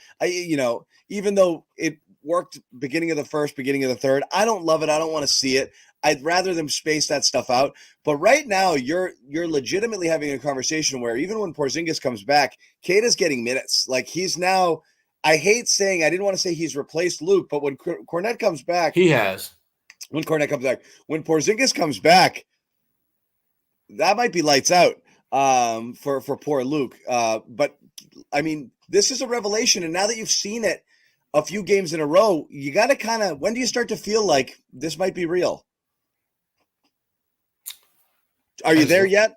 Even though it worked beginning of the first, beginning of the third, I don't love it. I don't want to see it. I'd rather them space that stuff out. But right now, you're legitimately having a conversation where even when Porzingis comes back, Queta's getting minutes. Like he's now, I hate saying, I didn't want to say he's replaced Luke, but when Cornette comes back, he has. When Cornette comes back, when Porzingis comes back, that might be lights out for poor Luke. But I mean, this is a revelation, and now that you've seen it a few games in a row, you got to kind of, when do you start to feel like this might be real? Are you there yet?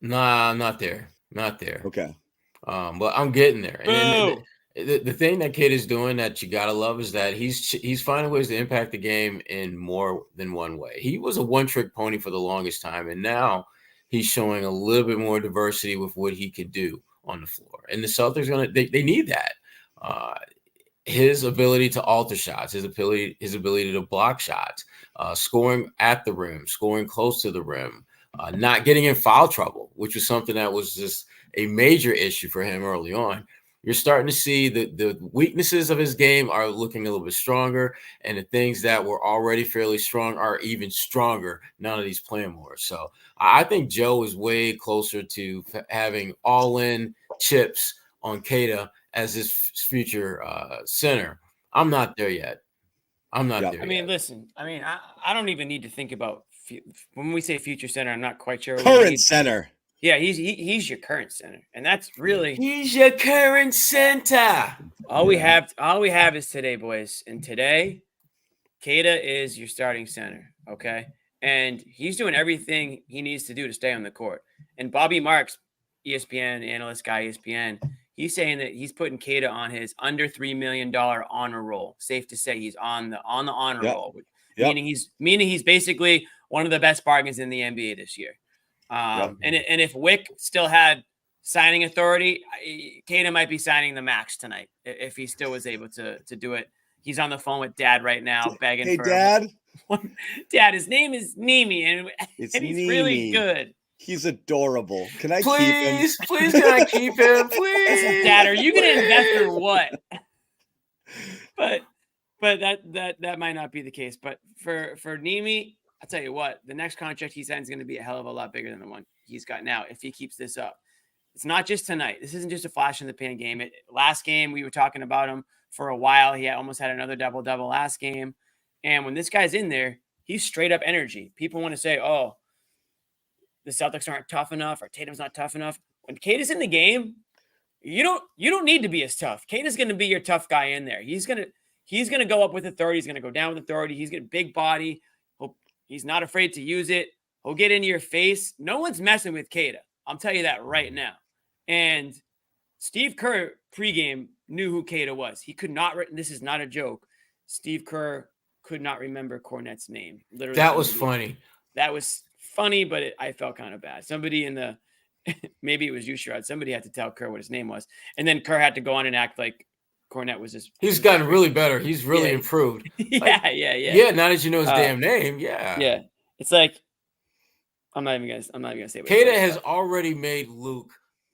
Nah, I'm not there. Not there. Okay. But I'm getting there. And the thing that Kid is doing that you gotta love is that he's finding ways to impact the game in more than one way. He was a one-trick pony for the longest time, and now he's showing a little bit more diversity with what he could do on the floor. And the Celtics they need that. His ability to alter shots, his ability to block shots, scoring at the rim, scoring close to the rim, not getting in foul trouble, which was something that was just a major issue for him early on. You're starting to see the weaknesses of his game are looking a little bit stronger, and the things that were already fairly strong are even stronger now that he's playing more. So I think Joe is way closer to having all-in chips on Queta as his future center. I'm not there yet. I'm not there. I mean, listen. I mean, I don't even need to think about when we say future center. I'm not quite sure. Current center. Yeah, he's your current center, and that's really he's your current center. All we have is today, boys, and today, Queta is your starting center. Okay, and he's doing everything he needs to do to stay on the court. And Bobby Marks, ESPN analyst guy, ESPN. He's saying that he's putting Queta on his under $3 million honor roll. Safe to say he's on the honor roll, meaning he's basically one of the best bargains in the NBA this year. And if Wick still had signing authority, Queta might be signing the max tonight if he still was able to do it. He's on the phone with Dad right now, begging hey, for Dad. Dad, his name is Nimi, and he's Nimi. really good. He's adorable. Can I keep him? Please, can I keep him? Please. Dad, are you going to invest or what? But that might not be the case. But for Nimi, I'll tell you what, the next contract he signs is going to be a hell of a lot bigger than the one he's got now if he keeps this up. It's not just tonight. This isn't just a flash in the pan game. Last game, we were talking about him for a while. He almost had another double-double last game. And when this guy's in there, he's straight up energy. People want to say, oh, the Celtics aren't tough enough or Tatum's not tough enough. When Queta's in the game, you don't need to be as tough. Queta's going to be your tough guy in there. He's going to go up with authority. He's going to go down with authority. He's got a big body. He's not afraid to use it. He'll get into your face. No one's messing with Queta. I'll tell you that right now. And Steve Kerr pregame knew who Queta was. He could not. This is not a joke. Steve Kerr could not remember Cornette's name. Literally, that was funny. That was funny, but I felt kind of bad. Somebody in the maybe it was you, Sherrod. Somebody had to tell Kerr what his name was, and then Kerr had to go on and act like Cornette was just. He's gotten really better. He's really improved. Yeah. Yeah, now that you know his damn name, yeah. It's like I'm not even gonna say what Queta it's has like, already made Luke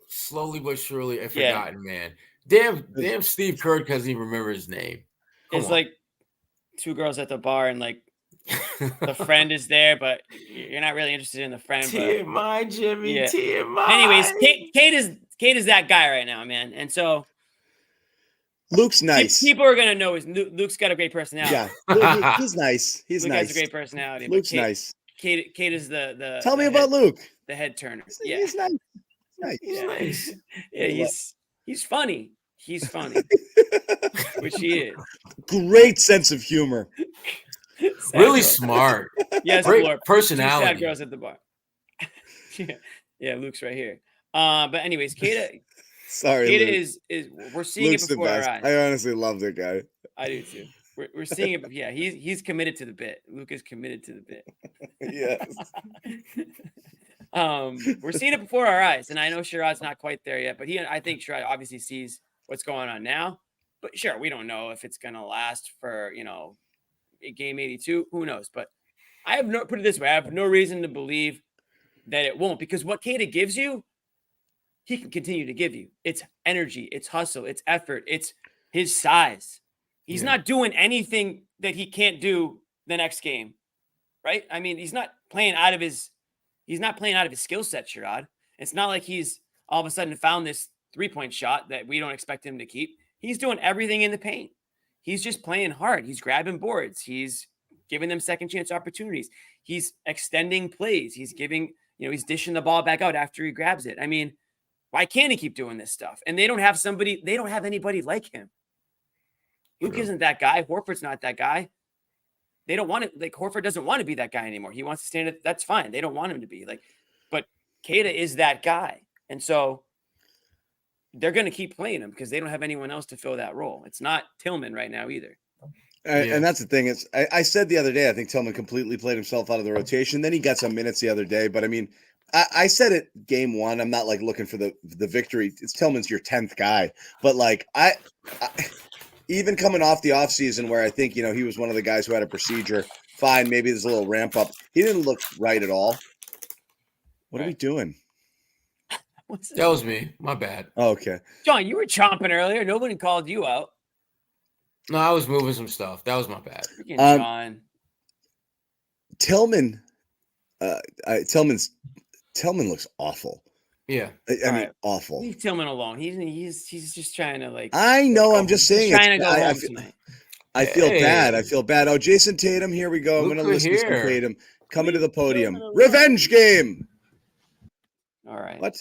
slowly but surely a Yeah. forgotten man. Damn Steve Kerr doesn't even remember his name. Come It's on. like two girls at the bar and like the friend is there, but you're not really interested in the friend. But TMI, Jimmy. Yeah. TMI. anyways, Kate is that guy right now, man. And so Luke's nice. people are gonna know Luke's got a great personality. Yeah, he's nice. He's Luke nice. has a great personality. Luke's but Kate, nice. Kate is the Tell me the about head, Luke. the head turner. Yeah, He's nice. Nice. He's nice. yeah, he's funny. He's funny, which he is. Great sense of humor. Really smart. Yes, Great Lord. personality. Two sad girls at the bar. yeah, Luke's right here. But anyways, Queta Sorry, Luke. is we're seeing Luke's it the before our best. eyes. I honestly love the guy. I do too. We're seeing it. Yeah, he's committed to the bit. Luke is committed to the bit. Yes. We're seeing it before our eyes, and I know Sherrod's not quite there yet, but I think Sherrod obviously sees what's going on now. But sure, we don't know if it's gonna last for game 82. Who knows? But put it this way: I have no reason to believe that it won't, because what Queta gives you, he can continue to give you. It's energy, it's hustle, it's effort, it's his size. He's not doing anything that he can't do the next game, right? I mean, he's not playing out of his skill set, Sherrod. It's not like he's all of a sudden found this 3-point shot that we don't expect him to keep. He's doing everything in the paint. He's just playing hard. He's grabbing boards. He's giving them second chance opportunities. He's extending plays. He's giving, he's dishing the ball back out after he grabs it. I mean, why can't he keep doing this stuff? And they don't have anybody like him. Luke isn't that guy. Horford's not that guy. They don't want it. Like, Horford doesn't want to be that guy anymore. He wants to stand at, that's fine. They don't want him to be but Queta is that guy. And so they're going to keep playing him because they don't have anyone else to fill that role. It's not Tillman right now either. And that's the thing. I said the other day, I think Tillman completely played himself out of the rotation. Then he got some minutes the other day. But I mean, I said it game one. I'm not like looking for the victory. It's Tillman's your 10th guy. But like I even coming off the offseason where I think, he was one of the guys who had a procedure. Fine, maybe there's a little ramp up. He didn't look right at all. What are we doing? That was me. My bad. Oh, okay. John, you were chomping earlier. Nobody called you out. No, I was moving some stuff. That was my bad. John. Tillman, Tillman looks awful. Yeah. I mean, awful. Leave Tillman alone. He's just trying to I know. I'm just saying. Trying to go home tonight. I feel bad. I feel bad. Oh, Jason Tatum, here we go. I'm going to listen to some Tatum. Coming to the podium. Revenge game. All right. What?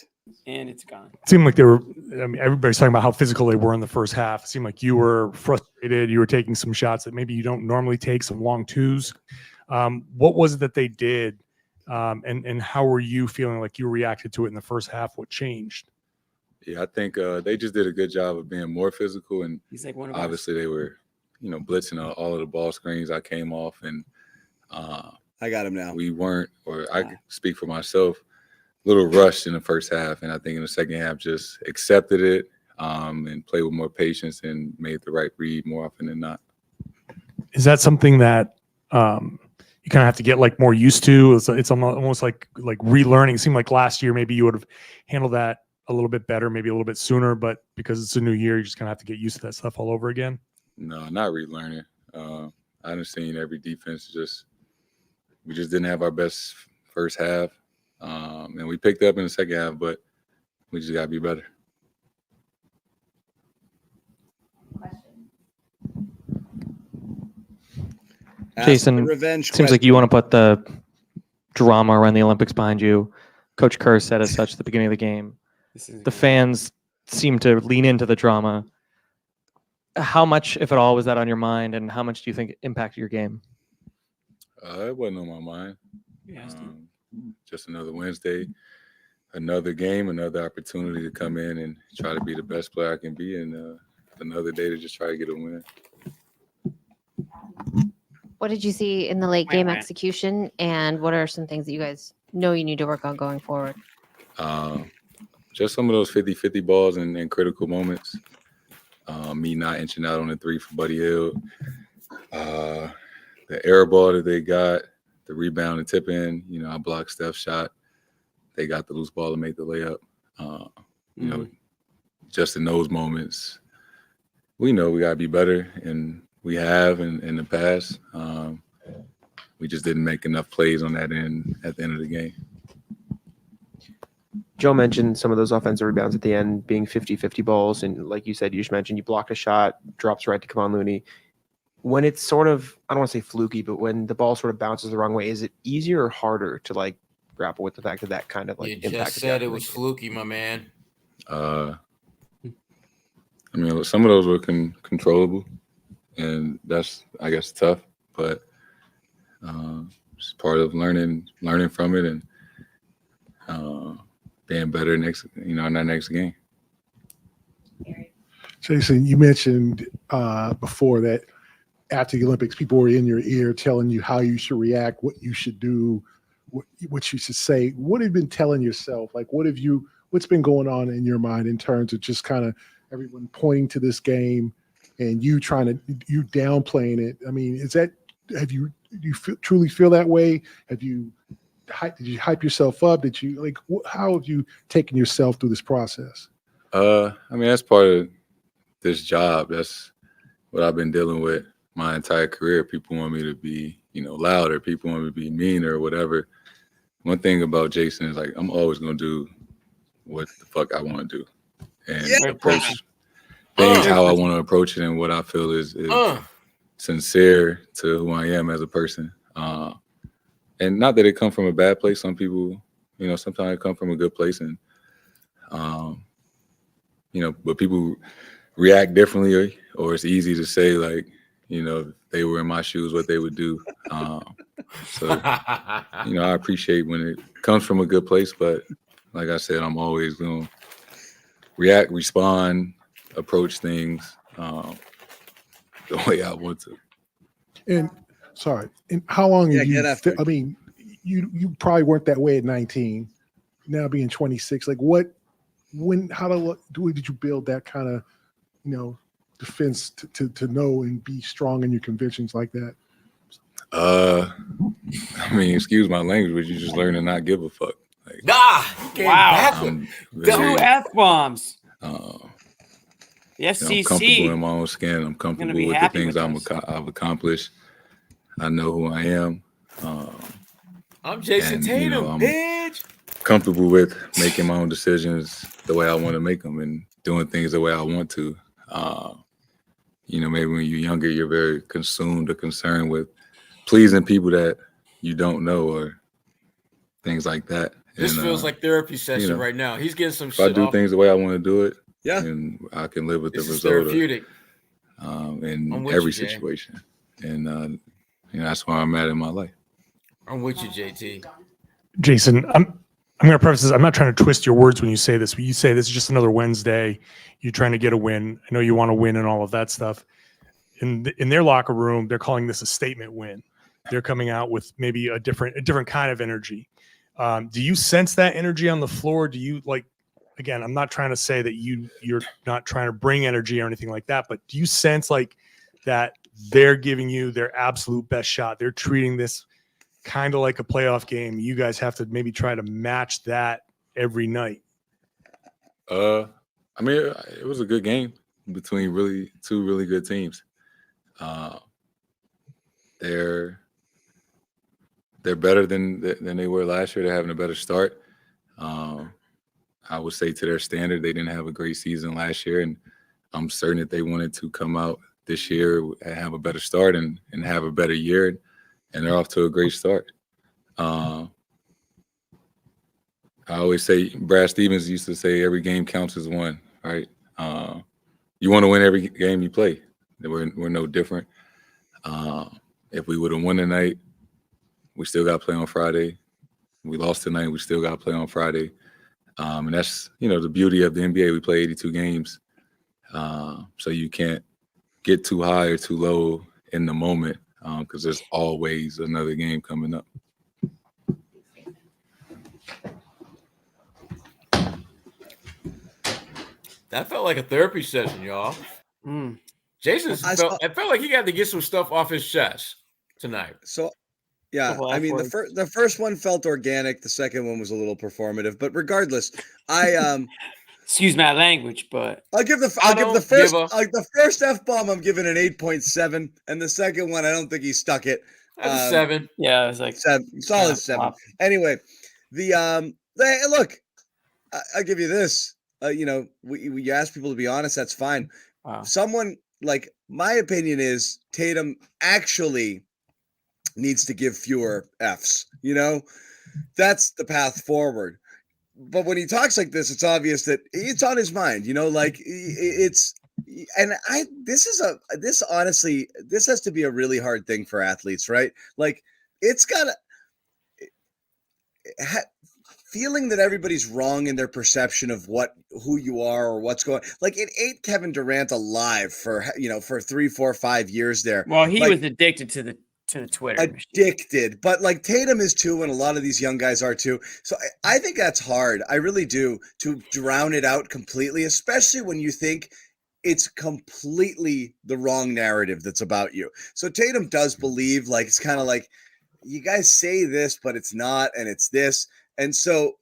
And it's gone. It seemed like they were, everybody's talking about how physical they were in the first half. It seemed like you were frustrated. You were taking some shots that maybe you don't normally take, some long twos. What was it that they did? And how were you feeling like you reacted to it in the first half? What changed? Yeah, I think they just did a good job of being more physical. And he's like one of obviously they were, blitzing all of the ball screens. I came off and I got him now. We weren't, or I can speak for myself, a little rushed in the first half. And I think in the second half just accepted it and played with more patience and made the right read more often than not. Is that something that you kind of have to get more used to? It's almost like relearning. It seemed like last year maybe you would have handled that a little bit better, maybe a little bit sooner, but because it's a new year, you just kind of have to get used to that stuff all over again. No, not relearning. I understand every defense. We just didn't have our best first half, and we picked up in the second half, but we just got to be better. Jason, seems like you want to put the drama around the Olympics behind you. Coach Kerr said as such at the beginning of the game. The fans seem to lean into the drama. How much, if at all, was that on your mind, and how much do you think it impacted your game? It wasn't on my mind. Yeah, just another Wednesday, another game, another opportunity to come in and try to be the best player I can be, and another day to just try to get a win. What did you see in the late game execution, and what are some things that you guys know you need to work on going forward? Just some of those 50-50 balls in critical moments. Me not inching out on the three for Buddy Hield. The air ball that they got the rebound and tip in. You know, I blocked Steph's shot. They got the loose ball and made the layup. You know, just in those moments, we know we got to be better, and we have in the past. We just didn't make enough plays on that end at the end of the game. Joe mentioned some of those offensive rebounds at the end being 50-50 balls. And like you said, you just mentioned you blocked a shot, drops right to Kevon Looney. When it's sort of, I don't want to say fluky, but when the ball sort of bounces the wrong way, is it easier or harder to like grapple with the fact that that kind of like You just said it was fluky, my man. I mean, some of those were controllable, and that's, I guess, tough. But it's part of learning from it and being better in that next game. Jason, you mentioned before that after the Olympics, people were in your ear telling you how you should react, what you should do, what you should say. What have you been telling yourself? Like, what's been going on in your mind in terms of just kind of everyone pointing to this game and you downplaying it? I mean, do you truly feel that way? Did you hype yourself up? How have you taken yourself through this process? I mean, that's part of this job. That's what I've been dealing with my entire career. People want me to be, louder. People want me to be meaner or whatever. One thing about Jason is, like, I'm always going to do what the fuck I want to do and approach things how I want to approach it and what I feel is sincere to who I am as a person. And not that it come from a bad place. Some people, sometimes it come from a good place, and but people react differently, or it's easy to say, like, if they were in my shoes, what they would do. So I appreciate when it comes from a good place, but like I said, I'm always going to react, respond, approach things the way I want to. And how long have you? I mean, you probably weren't that way at 19. Now being 26, like how did you build that kind of, defense to know and be strong in your convictions like that? I mean, excuse my language, but you just learn to not give a fuck. Like, wow, 2 F-bombs. The FCC. I'm comfortable in my own skin. I'm comfortable with the things I've accomplished. I know who I am. I'm Jason Tatum, I'm bitch. Comfortable with making my own decisions the way I want to make them and doing things the way I want to. Maybe when you're younger, you're very consumed or concerned with pleasing people that you don't know or things like that. This feels like therapy session right now. He's getting some shit off. If I do things the way I want to do it, and I can live with the result. Therapeutic. In every situation. And that's where I'm at in my life. I'm with you, JT. Jason, I'm going to preface this. I'm not trying to twist your words when you say this, but you say this is just another Wednesday. You're trying to get a win. I know you want to win and all of that stuff. In their locker room, they're calling this a statement win. They're coming out with maybe a different kind of energy. Do you sense that energy on the floor? Do you again, I'm not trying to say that you're not trying to bring energy or anything like that, but do you sense like that they're giving you their absolute best shot? They're treating this kind of like a playoff game. You guys have to maybe try to match that every night. I mean, it was a good game between two really good teams. They're better than they were last year. They're having a better start. I would say to their standard, they didn't have a great season last year, and I'm certain that they wanted to come out this year and have a better start and have a better year, and they're off to a great start. I always say, Brad Stevens used to say, every game counts as one, right? You want to win every game you play. We're no different. If we would have won tonight, we still got to play on Friday. We lost tonight, we still got to play on Friday. And that's, the beauty of the NBA. We play 82 games. So you can't get too high or too low in the moment because there's always another game coming up. That felt like a therapy session, y'all. Jason, it felt like he got to get some stuff off his chest tonight. So Yeah, Couple I F mean words. the first one felt organic. The second one was a little performative, but regardless, I Excuse my language, but I'll give the I I'll give don't give a the first F bomb I'm giving an 8.7, and the second one I don't think he stuck it. That's a 7. yeah, it was like Solid 7. Anyway, look, I'll give you this. You know, you ask people to be honest. That's fine. Wow. Someone like my opinion is Tatum actually needs to give fewer Fs. You know, that's the path forward. But when he talks like this, it's obvious that it's on his mind. You know, like it's. And this honestly, this has to be a really hard thing for athletes, right? Like it's got feeling that everybody's wrong in their perception of who you are or what's going. Like it ate Kevin Durant alive for 3, 4, 5 years there. Well, he like, was addicted to the Twitter machine. addicted, but like Tatum is too, and a lot of these young guys are too. So I think that's hard. I really do, to drown it out completely, especially when you think it's completely the wrong narrative that's about you. So Tatum does believe, like, it's kind of like, you guys say this, but it's not, and it's this. And so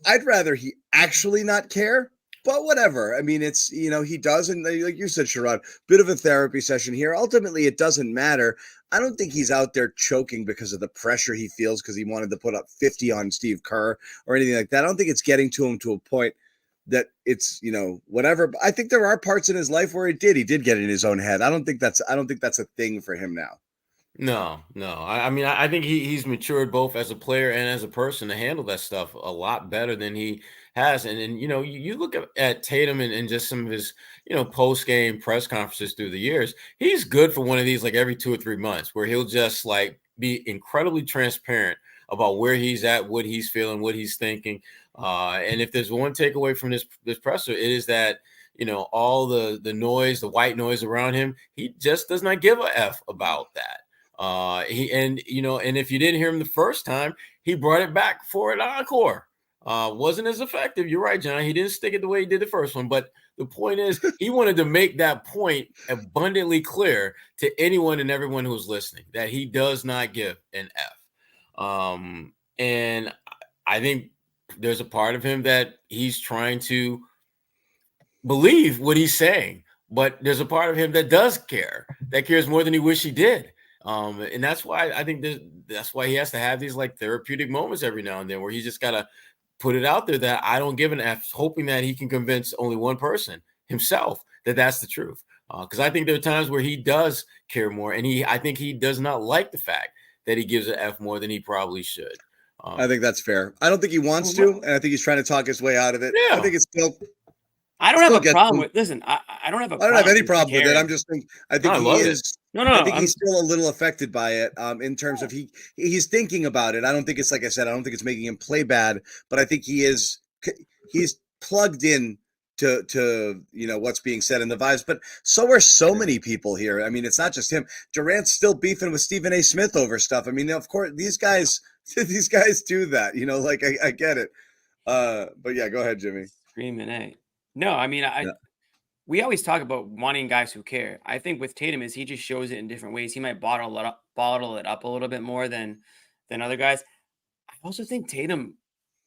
I'd rather he actually not care, but whatever. I mean, it's, he does. And like you said, Sherrod, bit of a therapy session here. Ultimately, it doesn't matter. I don't think he's out there choking because of the pressure he feels because he wanted to put up 50 on Steve Kerr or anything like that. I don't think it's getting to him to a point that it's, whatever. But I think there are parts in his life where he did get in his own head. I don't think that's a thing for him now. No. I mean, I think he's matured both as a player and as a person to handle that stuff a lot better than he has. And you look at Tatum and just some of his, post-game press conferences through the years, he's good for one of these like every 2 or 3 months where he'll just like be incredibly transparent about where he's at, what he's feeling, what he's thinking. And if there's one takeaway from this presser, it is that, all the noise, the white noise around him, he just does not give a F about that. And if you didn't hear him the first time, he brought it back for an encore. Wasn't as effective. You're right, John. He didn't stick it the way he did the first one. But the point is, he wanted to make that point abundantly clear to anyone and everyone who's listening that he does not give an F. And I think there's a part of him that he's trying to believe what he's saying, but there's a part of him that does care, that cares more than he wish he did. And that's why I think that's why he has to have these like therapeutic moments every now and then where he's just got to put it out there that I don't give an F, hoping that he can convince only one person, himself, that that's the truth. Because I think there are times where he does care more, and I think he does not like the fact that he gives an F more than he probably should. I think that's fair. I don't think he wants to, and I think he's trying to talk his way out of it. Yeah. I think it's still. I don't have a problem with. Listen, I don't have a. I don't have any problem with it. I'm just think. I think he is. No. I think he's still a little affected by it. In terms of he's thinking about it. I don't think it's like I said. I don't think it's making him play bad. But I think he is. He's plugged in to what's being said in the vibes. But so are so many people here. I mean, it's not just him. Durant's still beefing with Stephen A. Smith over stuff. I mean, of course, these guys do that. Like I get it. But yeah, go ahead, Jimmy. Screaming, eh? No, I mean, we always talk about wanting guys who care. I think with Tatum is he just shows it in different ways. He might bottle it up a little bit more than other guys. I also think Tatum,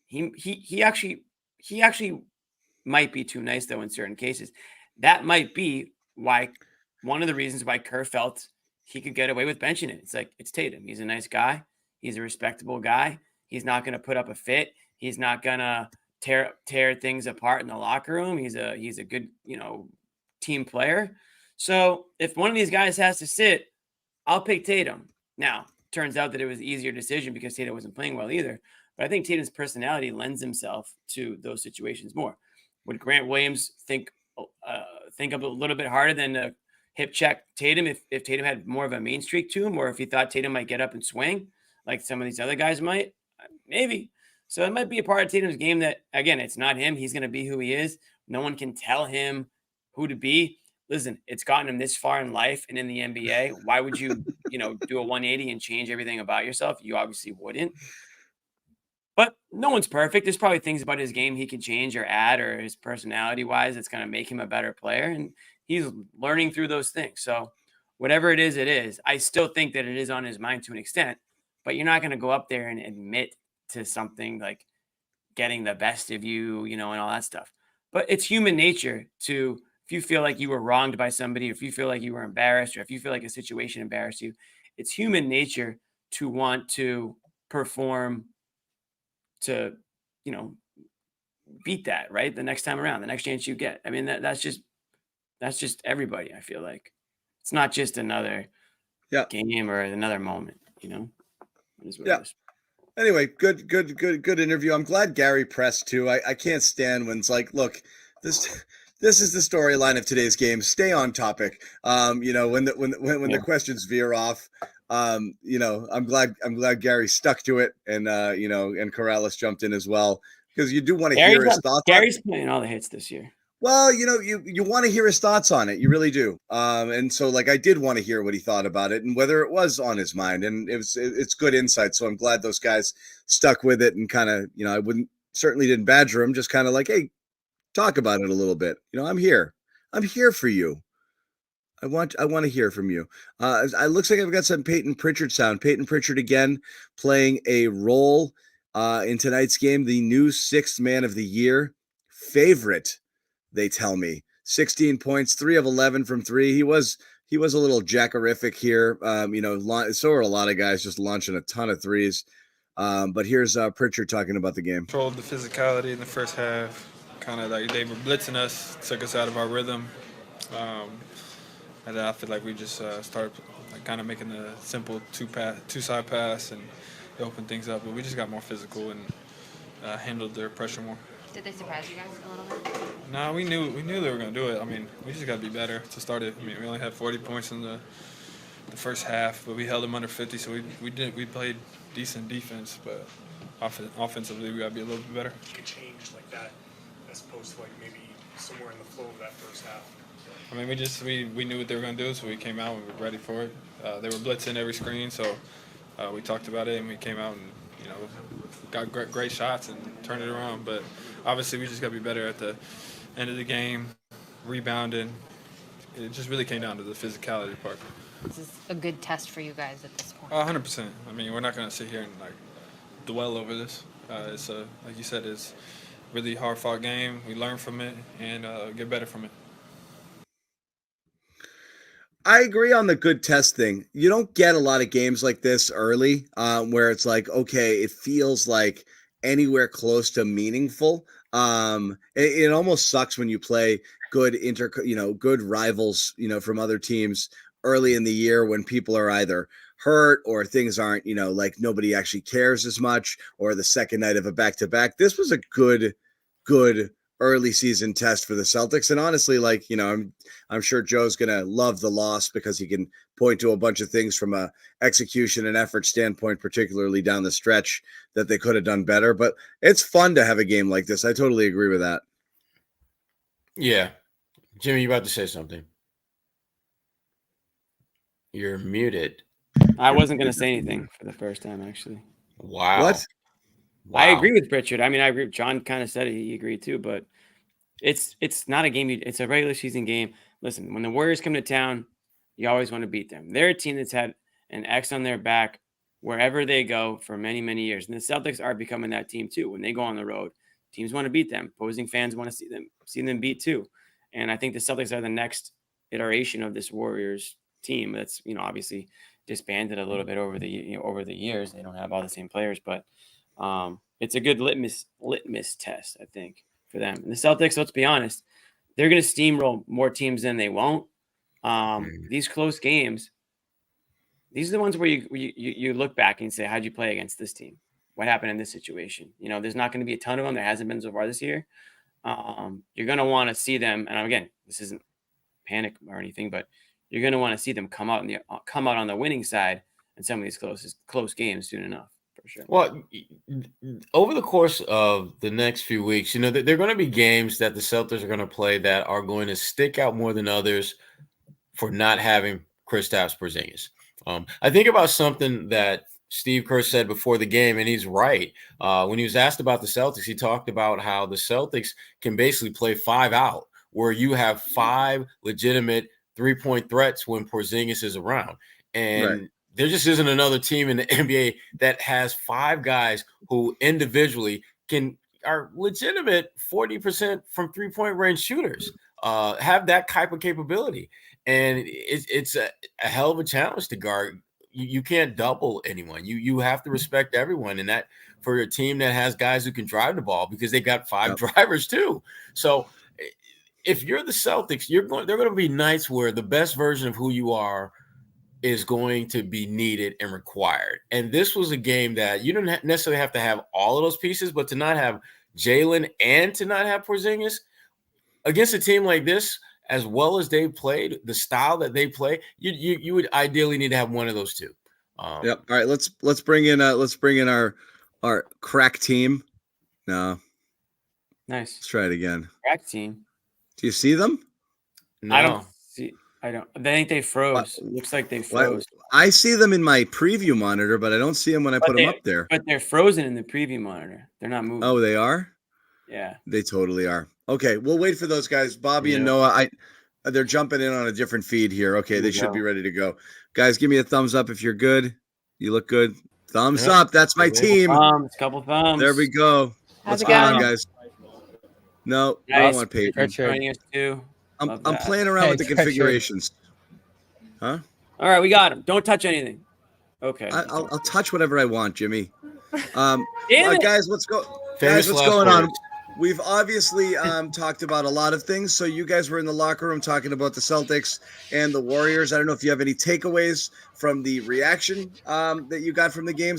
he actually might be too nice though in certain cases. That might be why one of the reasons why Kerr felt he could get away with benching it. It's like it's Tatum. He's a nice guy. He's a respectable guy. He's not going to put up a fit. He's not going to tear things apart in the locker room. He's a good, team player. So if one of these guys has to sit, I'll pick Tatum. Now, turns out that it was an easier decision because Tatum wasn't playing well either. But I think Tatum's personality lends himself to those situations more. Would Grant Williams think a little bit harder than hip check Tatum if Tatum had more of a main streak to him, or if he thought Tatum might get up and swing like some of these other guys might? Maybe. So it might be a part of Tatum's game that, again, it's not him. He's going to be who he is. No one can tell him who to be. Listen, it's gotten him this far in life and in the NBA. Why would you, do a 180 and change everything about yourself? You obviously wouldn't. But no one's perfect. There's probably things about his game he can change or add, or his personality-wise that's going to make him a better player. And he's learning through those things. So whatever it is, it is. I still think that it is on his mind to an extent. but you're not going to go up there and admit to something like getting the best of you, and all that stuff. But it's human nature to, if you feel like you were wronged by somebody, if you feel like you were embarrassed, or if you feel like a situation embarrassed you, it's human nature to want to perform to, beat that, right? The next time around, the next chance you get. I mean, that's just everybody. I feel like it's not just another game or another moment, It is what it is. Anyway, good interview. I'm glad Gary pressed too. I can't stand when it's like, look, this is the storyline of today's game. Stay on topic. When the questions veer off, I'm glad Gary stuck to it, and and Corrales jumped in as well, because you do want to hear his thoughts. Gary's playing all the hits this year. Well, you want to hear his thoughts on it. You really do. And so I did want to hear what he thought about it and whether it was on his mind. And it's good insight. So I'm glad those guys stuck with it and kind of, I certainly didn't badger him, just kind of like, hey, talk about it a little bit. I'm here. I'm here for you. I want to hear from you. It looks like I've got some Peyton Pritchard sound. Peyton Pritchard again playing a role in tonight's game. The new sixth man of the year favorite. They tell me 16 points, 3 of 11 from 3. He was a little jackerific here. So are a lot of guys just launching a ton of threes. But here's Pritchard talking about the game. Controlled the physicality in the first half. Kind of like they were blitzing us, took us out of our rhythm. And then I feel like we just started kind of making the simple two-side pass and open things up. But we just got more physical and handled their pressure more. Did they surprise you guys a little bit? No, we knew they were going to do it. I mean, we just got to be better to start it. I mean, we only had 40 points in the first half, but we held them under 50, so we played decent defense, but offensively we got to be a little bit better. You could change like that as opposed to maybe somewhere in the flow of that first half. I mean, we knew what they were going to do, so we came out and we were ready for it. They were blitzing every screen, so we talked about it and we came out and got great shots and turned it around. But obviously, we just got to be better at the end of the game, rebounding. It just really came down to the physicality part. This is a good test for you guys at this point. 100%. I mean, we're not going to sit here and dwell over this. It's like you said, it's a really hard-fought game. We learn from it and get better from it. I agree on the good test thing. You don't get a lot of games like this early where it's like, okay, it feels like anywhere close to meaningful. It almost sucks when you play good good rivals, from other teams early in the year when people are either hurt or things aren't, like nobody actually cares as much, or the second night of a back-to-back. This was a good early season test for the Celtics. And honestly, I'm sure Joe's going to love the loss because he can point to a bunch of things from a execution and effort standpoint, particularly down the stretch, that they could have done better. But it's fun to have a game like this. I totally agree with that. Yeah. Jimmy, you about to say something? You're muted. I wasn't going to say anything for the first time, actually. Wow. What? Wow. I agree with Pritchard. I mean, I agree. John kind of said it. He agreed too, but it's not a game. It's a regular season game. Listen, when the Warriors come to town, you always want to beat them. They're a team that's had an X on their back wherever they go for many, many years. And the Celtics are becoming that team too. When they go on the road, teams want to beat them. Opposing fans want to see them beat too. And I think the Celtics are the next iteration of this Warriors team. That's, obviously disbanded a little bit over the years. They don't have all the same players, but it's a good litmus test, I think, for them. And the Celtics, let's be honest, they're going to steamroll more teams than they won't. These close games, these are the ones where you look back and say, how'd you play against this team? What happened in this situation? There's not going to be a ton of them. There hasn't been so far this year. You're going to want to see them. And again, this isn't panic or anything, but you're going to want to see them come out on the winning side in some of these close games soon enough. For sure. Well, over the course of the next few weeks, there are going to be games that the Celtics are going to play that are going to stick out more than others for not having Kristaps Porzingis. I think about something that Steve Kerr said before the game, and he's right. When he was asked about the Celtics, he talked about how the Celtics can basically play 5 out, where you have 5 legitimate 3-point threats when Porzingis is around. And there just isn't another team in the NBA that has 5 guys who individually are legitimate 40% from 3-point range shooters, have that type of capability. And it's a hell of a challenge to guard. You can't double anyone. You have to respect everyone. And that for a team that has guys who can drive the ball, because they got 5 drivers too. So if you're the Celtics, there are going to be nights where the best version of who you are is going to be needed and required. And this was a game that you don't necessarily have to have all of those pieces, but to not have Jalen and to not have Porzingis against a team like this, as well as they played, the style that they play, you would ideally need to have one of those two. Yep. All right. Let's bring in our crack team. No. Nice. Let's try it again. Crack team. Do you see them? No. I don't see. I think they froze. Looks like they froze. I see them in my preview monitor, but I don't see them when I put them up there. But they're frozen in the preview monitor. They're not moving. Oh, they are? Yeah. They totally are. Okay, we'll wait for those guys. Bobby and Noah, they're jumping in on a different feed here. Okay, they should be ready to go. Guys, give me a thumbs up if you're good. You look good. Thumbs up. That's my team. Couple thumbs. There we go. What's going on, guys? No, I don't want Peyton. Joining us too. I'm playing around with the configurations. Huh? All right, we got him. Don't touch anything. Okay. I'll touch whatever I want, Jimmy. Guys, what's going on? We've obviously talked about a lot of things. So you guys were in the locker room talking about the Celtics and the Warriors. I don't know if you have any takeaways from the reaction that you got from the game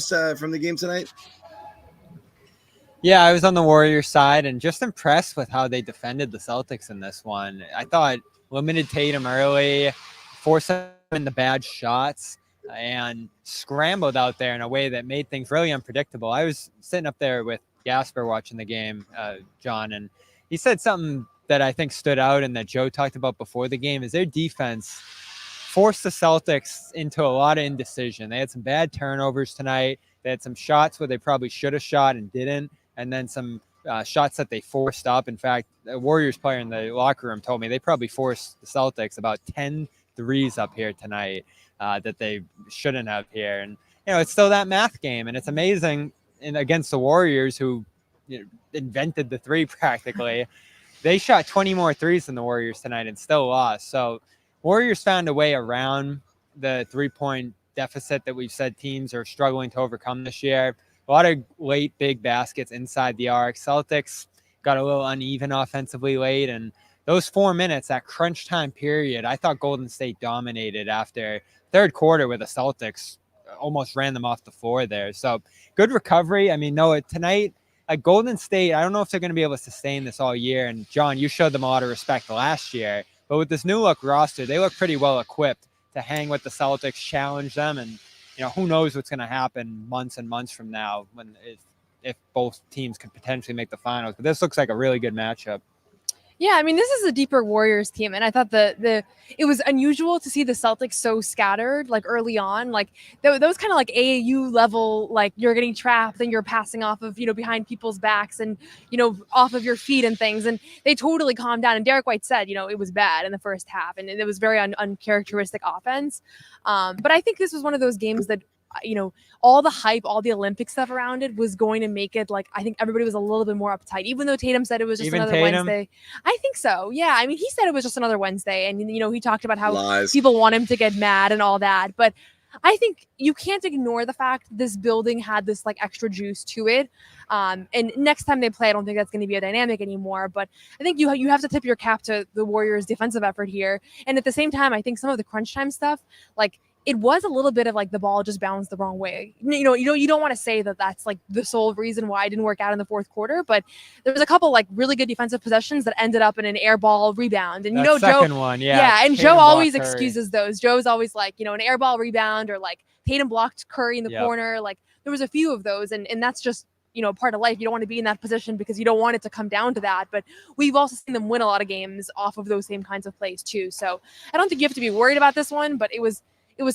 tonight. Yeah, I was on the Warriors side and just impressed with how they defended the Celtics in this one. I thought limited Tatum early, forced him into bad shots, and scrambled out there in a way that made things really unpredictable. I was sitting up there with Gasper watching the game, John, and he said something that I think stood out and that Joe talked about before the game is their defense forced the Celtics into a lot of indecision. They had some bad turnovers tonight. They had some shots where they probably should have shot and didn't, and then some shots that they forced up. In fact, a Warriors player in the locker room told me they probably forced the Celtics about 10 threes up here tonight that they shouldn't have here. And, it's still that math game, and it's amazing. And against the Warriors, who invented the three practically, they shot 20 more threes than the Warriors tonight and still lost. So Warriors found a way around the 3-point deficit that we've said teams are struggling to overcome this year. A lot of late big baskets inside the arc. Celtics got a little uneven offensively late, and those 4 minutes, that crunch time period, I thought Golden State dominated after third quarter where the Celtics almost ran them off the floor there. So good recovery. I mean, Noah, tonight at Golden State, I don't know if they're going to be able to sustain this all year. And John, you showed them a lot of respect last year, but with this new look roster, they look pretty well equipped to hang with the Celtics, challenge them. And, who knows what's going to happen months and months from now if both teams could potentially make the finals. But this looks like a really good matchup. Yeah, I mean, this is a deeper Warriors team, and I thought it was unusual to see the Celtics so scattered, like early on, like those kind of like AAU level, like you're getting trapped and you're passing off of behind people's backs and off of your feet and things, and they totally calmed down. And Derek White said, it was bad in the first half, and it was very uncharacteristic offense. But I think this was one of those games that all the hype, all the Olympic stuff around it was going to make it like, I think everybody was a little bit more uptight, even though Tatum said it was just another Wednesday. I think so. Yeah. I mean, he said it was just another Wednesday. And, he talked about how people want him to get mad and all that. But I think you can't ignore the fact this building had this like extra juice to it. And next time they play, I don't think that's going to be a dynamic anymore. But I think you have to tip your cap to the Warriors' defensive effort here. And at the same time, I think some of the crunch time stuff, like, it was a little bit of like the ball just bounced the wrong way. You don't want to say that that's like the sole reason why it didn't work out in the fourth quarter, but there was a couple like really good defensive possessions that ended up in an air ball rebound. And second one, yeah. And Joe always excuses those. Joe's always like, an air ball rebound or like Tatum blocked Curry in the corner. Like there was a few of those, and that's just part of life. You don't want to be in that position because you don't want it to come down to that. But we've also seen them win a lot of games off of those same kinds of plays too. So I don't think you have to be worried about this one, but it was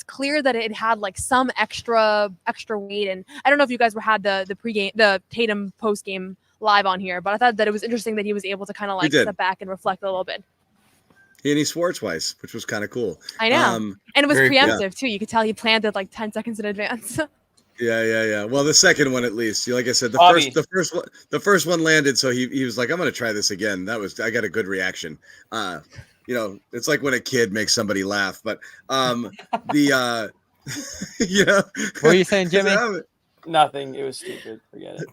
clear that it had like some extra weight. And I don't know if you guys had the Tatum post game live on here, but I thought that it was interesting that he was able to kind of like step back and reflect a little bit. And he swore twice, which was kind of cool. I know. And it was Very cool. preemptive too. You could tell he planned it like 10 seconds in advance. Yeah. Well, the second one, at least, like I said, Bobby. the first one landed. So he was like, I'm going to try this again. I got a good reaction. It's like when a kid makes somebody laugh, but what were you saying, Jimmy? Nothing. It was stupid. Forget it.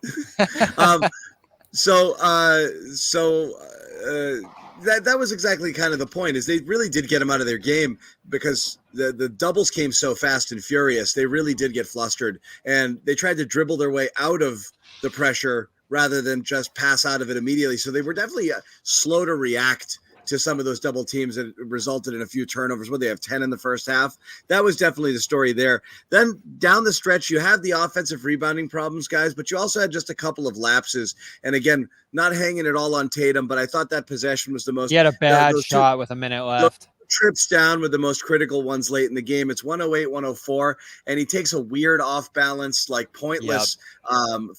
That was exactly kind of the point, is they really did get him out of their game because the doubles came so fast and furious. They really did get flustered, and they tried to dribble their way out of the pressure rather than just pass out of it immediately. So they were definitely slow to react to some of those double teams that resulted in a few turnovers. They have 10 in the first half. That was definitely the story there. Then down the stretch, you had the offensive rebounding problems, guys, but you also had just a couple of lapses. And again, not hanging it all on Tatum, but I thought that possession was the most. He had a bad shot with a minute left. Trips down with the most critical ones late in the game. It's 108, 104, and he takes a weird off balance, like pointless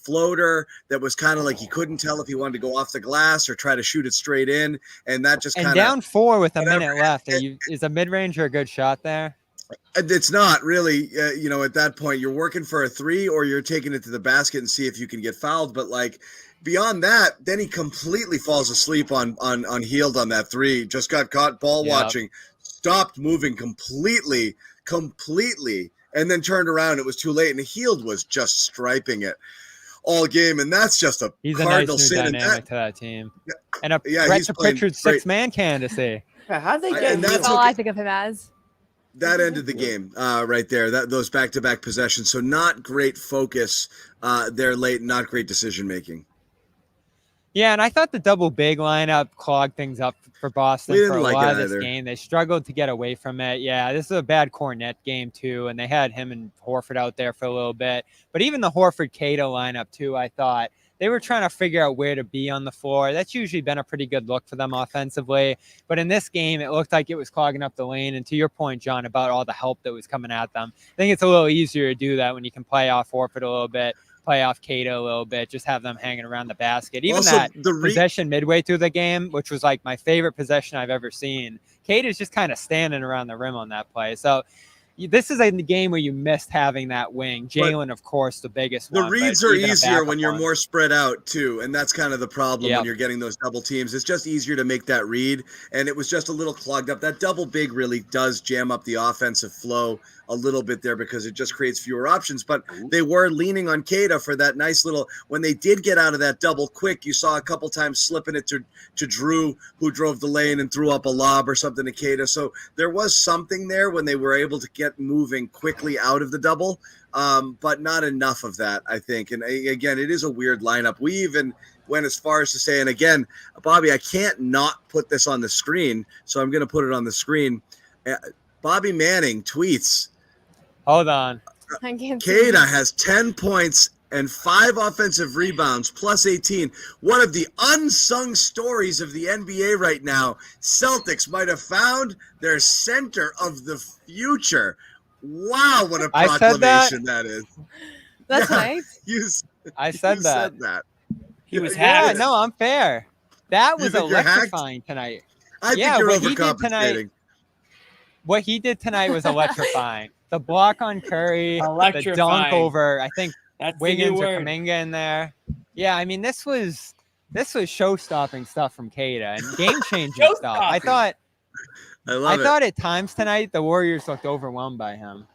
floater that was kind of like he couldn't tell if he wanted to go off the glass or try to shoot it straight in, and that just kind of down 4 with a minute left. Is a mid-range a good shot there? It's not really. At that point, you're working for a 3 or you're taking it to the basket and see if you can get fouled. But like beyond that, then he completely falls asleep on Heald on that 3. Just got caught ball watching, stopped moving completely, and then turned around. It was too late, and Heald was just striping it all game, and that's just He's cardinal a nice new sin. dynamic to that team, and a Brett to Pritchard 6-man candidacy. How'd they get? That's all I think of him as. That ended the game right there. Those back-to-back possessions. So not great focus there late, not great decision making. Yeah, and I thought the double big lineup clogged things up for Boston for a lot of this game. They struggled to get away from it. Yeah, this is a bad Cornet game too, and they had him and Horford out there for a little bit. But even the Horford-Queta lineup too, I thought they were trying to figure out where to be on the floor. That's usually been a pretty good look for them offensively. But in this game, it looked like it was clogging up the lane. And to your point, John, about all the help that was coming at them, I think it's a little easier to do that when you can play off Horford a little bit, play off Queta a little bit, just have them hanging around the basket. Even Also, that possession midway through the game, which was like my favorite possession I've ever seen. Queta's just kind of standing around the rim on that play. So this is a game where you missed having that wing. Jalen, of course, the biggest one. The reads are easier when you're more spread out, too. And that's kind of the problem when you're getting those double teams. It's just easier to make that read. And it was just a little clogged up. That double big really does jam up the offensive flow a little bit there because it just creates fewer options. But they were leaning on Queta for that nice little, when they did get out of that double quick, you saw a couple times slipping it to Drew, who drove the lane and threw up a lob or something to Queta. So there was something there when they were able to get moving quickly out of the double, but not enough of that, I think. And again, it is a weird lineup. We even went as far as to say, and again, Bobby, I can't not put this on the screen, so I'm going to put it on the screen. Bobby Manning tweets, hold on. Queta has 10 points and 5 offensive rebounds, plus 18. One of the unsung stories of the NBA right now. Celtics might have found their center of the future. Wow, what a proclamation that is. That's nice. I said that. He was hacked. No, I'm fair. That was electrifying tonight. I think you're overcompensating. What he did tonight was electrifying. The block on Curry, the dunk over, I think Wiggins or Kuminga in there. Yeah, I mean, this was show-stopping stuff from Queta and game-changing stuff. I thought at times tonight the Warriors looked overwhelmed by him.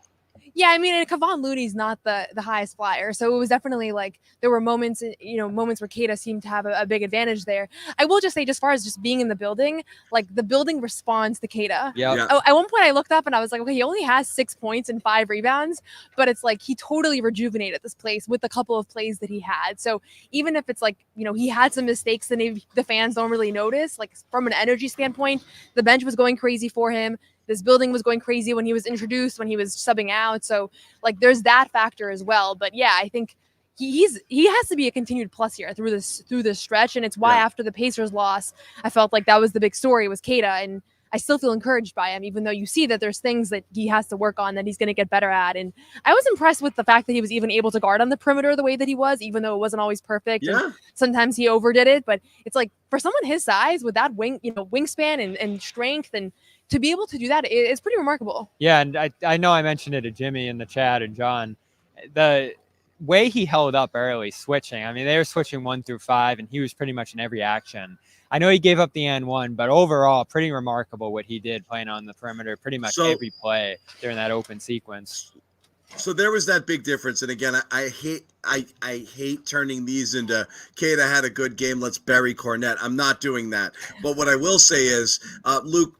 Yeah, I mean, and Kevon Looney's not the highest flyer, so it was definitely like there were moments where Queta seemed to have a big advantage there. I will just say, just as far as just being in the building, like the building responds to Queta. Yeah. At one point, I looked up and I was like, okay, he only has 6 points and 5 rebounds, but it's like he totally rejuvenated this place with a couple of plays that he had. So even if it's like he had some mistakes that the fans don't really notice, like from an energy standpoint, the bench was going crazy for him. This building was going crazy when he was introduced, when he was subbing out. So like there's that factor as well. But yeah, I think he has to be a continued plus here through this stretch. And it's why after the Pacers loss, I felt like that was the big story was Queta. And I still feel encouraged by him, even though you see that there's things that he has to work on that he's going to get better at. And I was impressed with the fact that he was even able to guard on the perimeter the way that he was, even though it wasn't always perfect. Yeah. And sometimes he overdid it, but it's like for someone his size with that wingspan and strength, and to be able to do that, it's pretty remarkable. Yeah, and I know I mentioned it to Jimmy in the chat and John. The way he held up early, switching. I mean, they were switching 1 through 5, and he was pretty much in every action. I know he gave up the N1, but overall, pretty remarkable what he did playing on the perimeter, pretty much every play during that open sequence. So there was that big difference. And again, I hate turning these into Queta had a good game, let's bury Cornette. I'm not doing that. But what I will say is Luke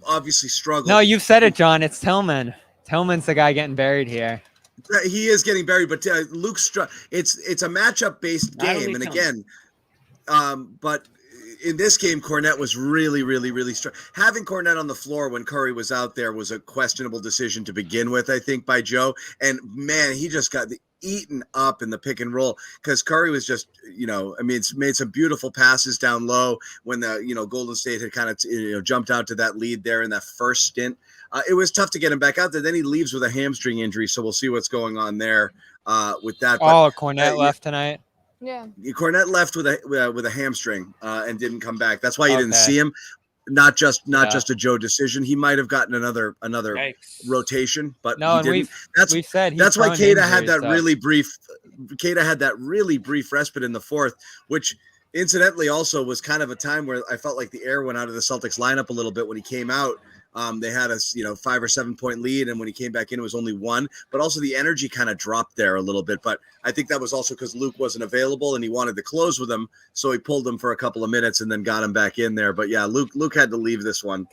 obviously struggled. No, you've said it, John. It's Tillman. Tillman's the guy getting buried here. He is getting buried, but Luke's it's a matchup-based game. And again, but in this game, Cornette was really strong. Having Cornette on the floor when Curry was out there was a questionable decision to begin with, I think, by Joe. And man, he just got eaten up in the pick and roll because Curry was just, it's made some beautiful passes down low when the, Golden State had kind of, jumped out to that lead there in that first stint. It was tough to get him back out there. Then he leaves with a hamstring injury, so we'll see what's going on there with that. But, Cornette left tonight. Yeah, Cornette left with a hamstring and didn't come back. That's why you didn't see him. Not just a Joe decision. He might have gotten another rotation, but no. He didn't. We've said that's why Queta had that really brief. Queta had that really brief respite in the fourth, which incidentally also was kind of a time where I felt like the air went out of the Celtics lineup a little bit when he came out. They had a 5 or 7 point lead, and when he came back in, it was only 1. But also the energy kind of dropped there a little bit. But I think that was also because Luke wasn't available, and he wanted to close with him, so he pulled him for a couple of minutes and then got him back in there. But yeah, Luke had to leave this one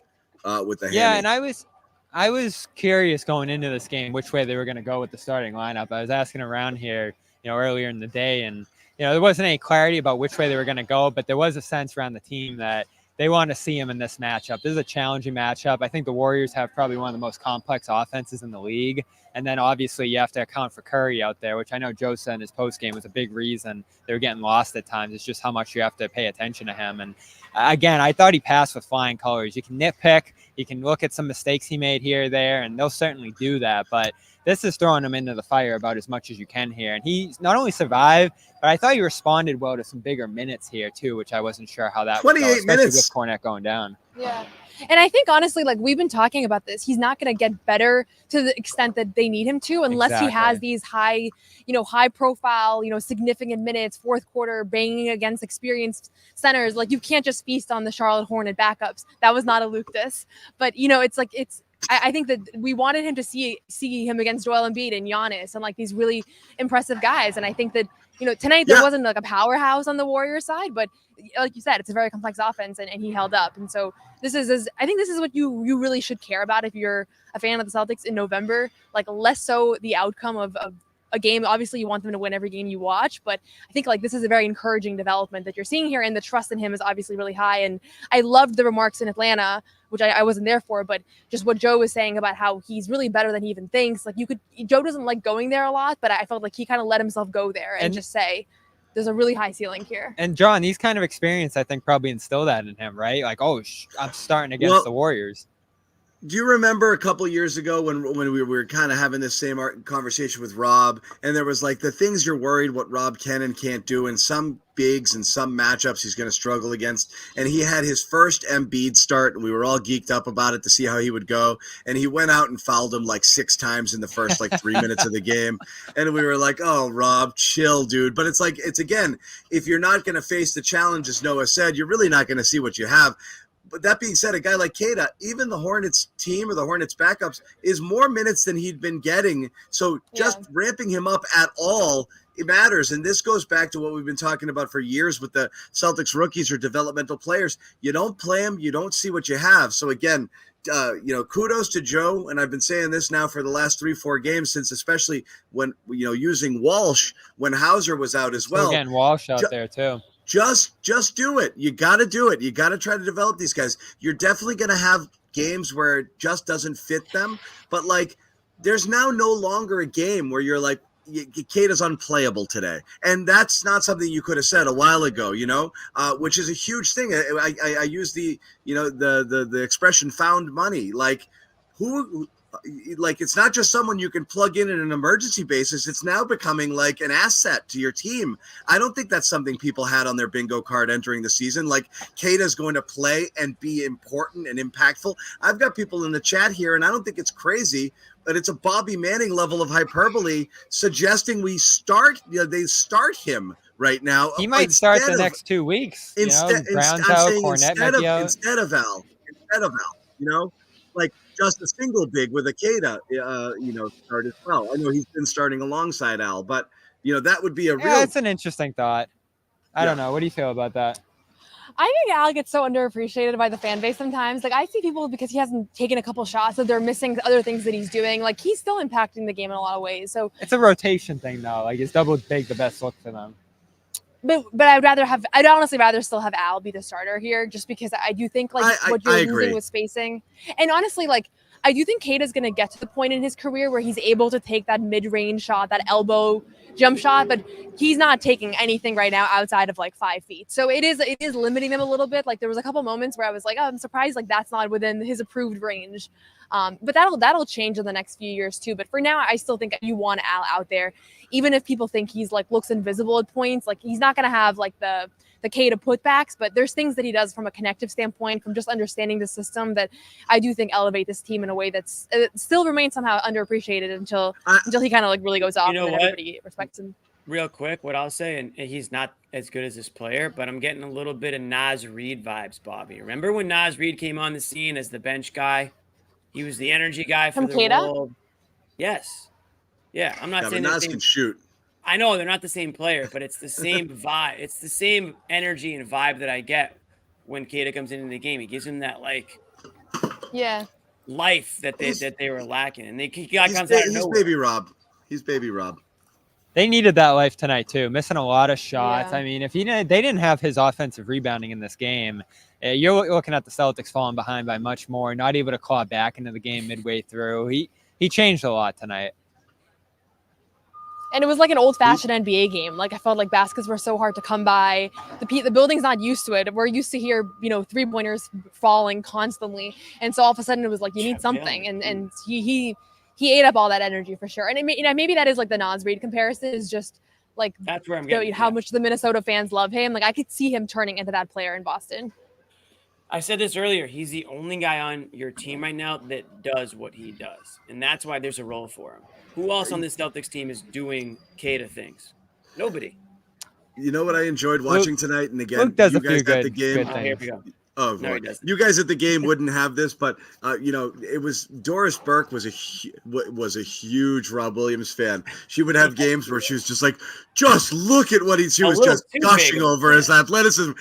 with the hammy. Yeah, and I was curious going into this game which way they were going to go with the starting lineup. I was asking around here, earlier in the day, and there wasn't any clarity about which way they were going to go, but there was a sense around the team that they want to see him in this matchup. This is a challenging matchup. I think the Warriors have probably one of the most complex offenses in the league. And then obviously you have to account for Curry out there, which I know Joe said in his postgame was a big reason they were getting lost at times. It's just how much you have to pay attention to him. And again, I thought he passed with flying colors. You can nitpick. You can look at some mistakes he made here or there, and they'll certainly do that. But this is throwing him into the fire about as much as you can here. And he not only survived, but I thought he responded well to some bigger minutes here too, which I wasn't sure how that 28 would go, especially minutes with Cornette going down. Yeah. And I think honestly, like we've been talking about this, he's not going to get better to the extent that they need him to, unless he has these high profile, significant minutes, fourth quarter banging against experienced centers. Like you can't just feast on the Charlotte Hornet backups. That was not a Luke diss, but I think that we wanted him to see him against Joel Embiid and Giannis and like these really impressive guys. And I think that, tonight there wasn't like a powerhouse on the Warriors side, but like you said, it's a very complex offense and he held up. And so I think this is what you really should care about if you're a fan of the Celtics in November, like less so the outcome of a game. Obviously you want them to win every game you watch, but I think like this is a very encouraging development that you're seeing here, and the trust in him is obviously really high. And I loved the remarks in Atlanta, which I wasn't there for, but just what Joe was saying about how he's really better than he even thinks. Like Joe doesn't like going there a lot, but I felt like he kind of let himself go there and just say, there's a really high ceiling here. And John, these kind of experience, I think probably instilled that in him, right? Like, I'm starting against the Warriors. Do you remember a couple years ago when we were kind of having this same conversation with Rob, and there was like the things you're worried what Rob can and can't do, and some bigs and some matchups he's going to struggle against. And he had his first Embiid start, and we were all geeked up about it to see how he would go. And he went out and fouled him like 6 times in the first 3 minutes of the game. And we were like, oh, Rob, chill, dude. But it's again, if you're not going to face the challenge, as Noah said, you're really not going to see what you have. But that being said, a guy like Queta, even the Hornets team or the Hornets backups, is more minutes than he'd been getting. So just ramping him up at all, it matters. And this goes back to what we've been talking about for years with the Celtics rookies or developmental players. You don't play them, you don't see what you have. So again, kudos to Joe. And I've been saying this now for the last 3-4 games, since especially when, using Walsh when Hauser was out as well. Again, Walsh out there too. Just do it. You got to do it. You got to try to develop these guys. You're definitely going to have games where it just doesn't fit them. But there's now no longer a game where you're like, Queta's unplayable today, and that's not something you could have said a while ago, which is a huge thing. I use the the expression "found money." Like it's not just someone you can plug in an emergency basis. It's now becoming like an asset to your team. I don't think that's something people had on their bingo card entering the season. Like Queta is going to play and be important and impactful. I've got people in the chat here, and I don't think it's crazy, but it's a Bobby Manning level of hyperbole suggesting they start him right now. He might start the next 2 weeks. Brown's out, Cornette might be out. Instead of Al, like just a single big with a Queta, start as well. I know he's been starting alongside Al, but that would be a real. Yeah, it's an interesting thought. I don't know. What do you feel about that? I think Al gets so underappreciated by the fan base sometimes. Like I see people because he hasn't taken a couple shots that they're missing other things that he's doing. Like he's still impacting the game in a lot of ways. So it's a rotation thing though. Like is double big the best look for them? But I'd honestly rather still have Al be the starter here, just because I do think what you're losing with spacing, and honestly, I do think Queta's going to get to the point in his career where he's able to take that mid-range shot, that elbow jump shot, but he's not taking anything right now outside of 5 feet. So it is limiting them a little bit. Like there was a couple moments where I was like, oh, I'm surprised that's not within his approved range. But that'll change in the next few years too. But for now, I still think you want Al out there, even if people think he's looks invisible at points. He's not going to have the Queta putbacks, but there's things that he does from a connective standpoint, from just understanding the system, that I do think elevate this team in a way that's still remains somehow underappreciated until he kind of really goes off and everybody respects him. Real quick, what I'll say, and he's not as good as this player, but I'm getting a little bit of Naz Reid vibes, Bobby. Remember when Naz Reid came on the scene as the bench guy? He was the energy guy for the Wolves. Yes. Yeah, I'm not saying Naz can shoot. I know they're not the same player, but it's the same vibe. It's the same energy and vibe that I get when Queta comes into the game. He gives him that life that they were lacking, and he's baby Rob. He's baby Rob. They needed that life tonight too, missing a lot of shots. Yeah. I mean, if they didn't have his offensive rebounding in this game, you're looking at the Celtics falling behind by much more, not able to claw back into the game midway through. He changed a lot tonight. And it was like an old-fashioned NBA game. I felt like baskets were so hard to come by. The building's not used to it. We're used to hear, three-pointers falling constantly. And so all of a sudden it was you need something. And he ate up all that energy for sure. And maybe that is the Naz Reid comparison, is just that's where I'm getting how much the Minnesota fans love him. I could see him turning into that player in Boston. I said this earlier. He's the only guy on your team right now that does what he does. And that's why there's a role for him. Who else on this Celtics team is doing Queta things? Nobody. You know what I enjoyed watching tonight? And again, Luke does you a few guys at the game. Here we go. Oh, no, he doesn't. You guys at the game wouldn't have this, but it was Doris Burke was a huge Rob Williams fan. She would have games where she was just just look at what she was just gushing over his athleticism.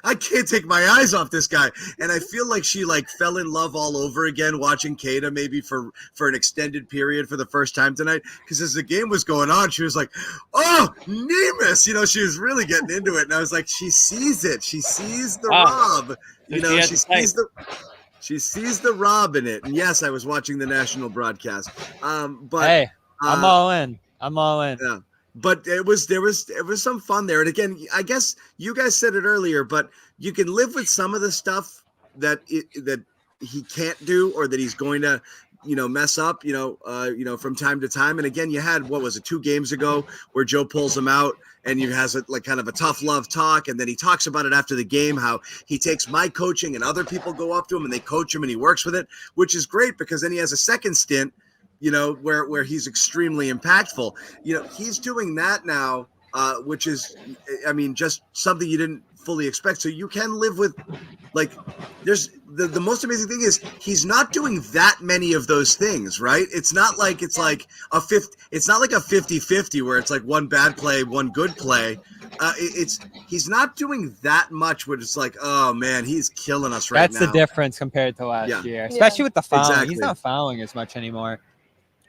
I can't take my eyes off this guy, and I feel like she fell in love all over again watching Queta, maybe for an extended period for the first time tonight. Because as the game was going on, she was like, "Oh, Nemus!" She was really getting into it, and I was like, "She sees it. She sees the Rob." She sees the Rob in it. And yes, I was watching the national broadcast. But hey, I'm all in. Yeah. But there was some fun there. And again, I guess you guys said it earlier, but you can live with some of the stuff that he can't do, or that he's going to mess up, from time to time. And again, you had, 2 games ago where Joe pulls him out and he has kind of a tough love talk. And then he talks about it after the game, how he takes my coaching and other people go up to him and they coach him and he works with it, which is great, because then he has a second stint, where he's extremely impactful. He's doing that now, which is, just something you didn't fully expect. So you can live with, there's the most amazing thing is he's not doing that many of those things, right? It's not like it's it's not like a 50-50 where it's one bad play, one good play. He's not doing that much where it's oh man, he's killing us right now. That's the difference compared to last year, especially with the fouling. Exactly. He's not fouling as much anymore.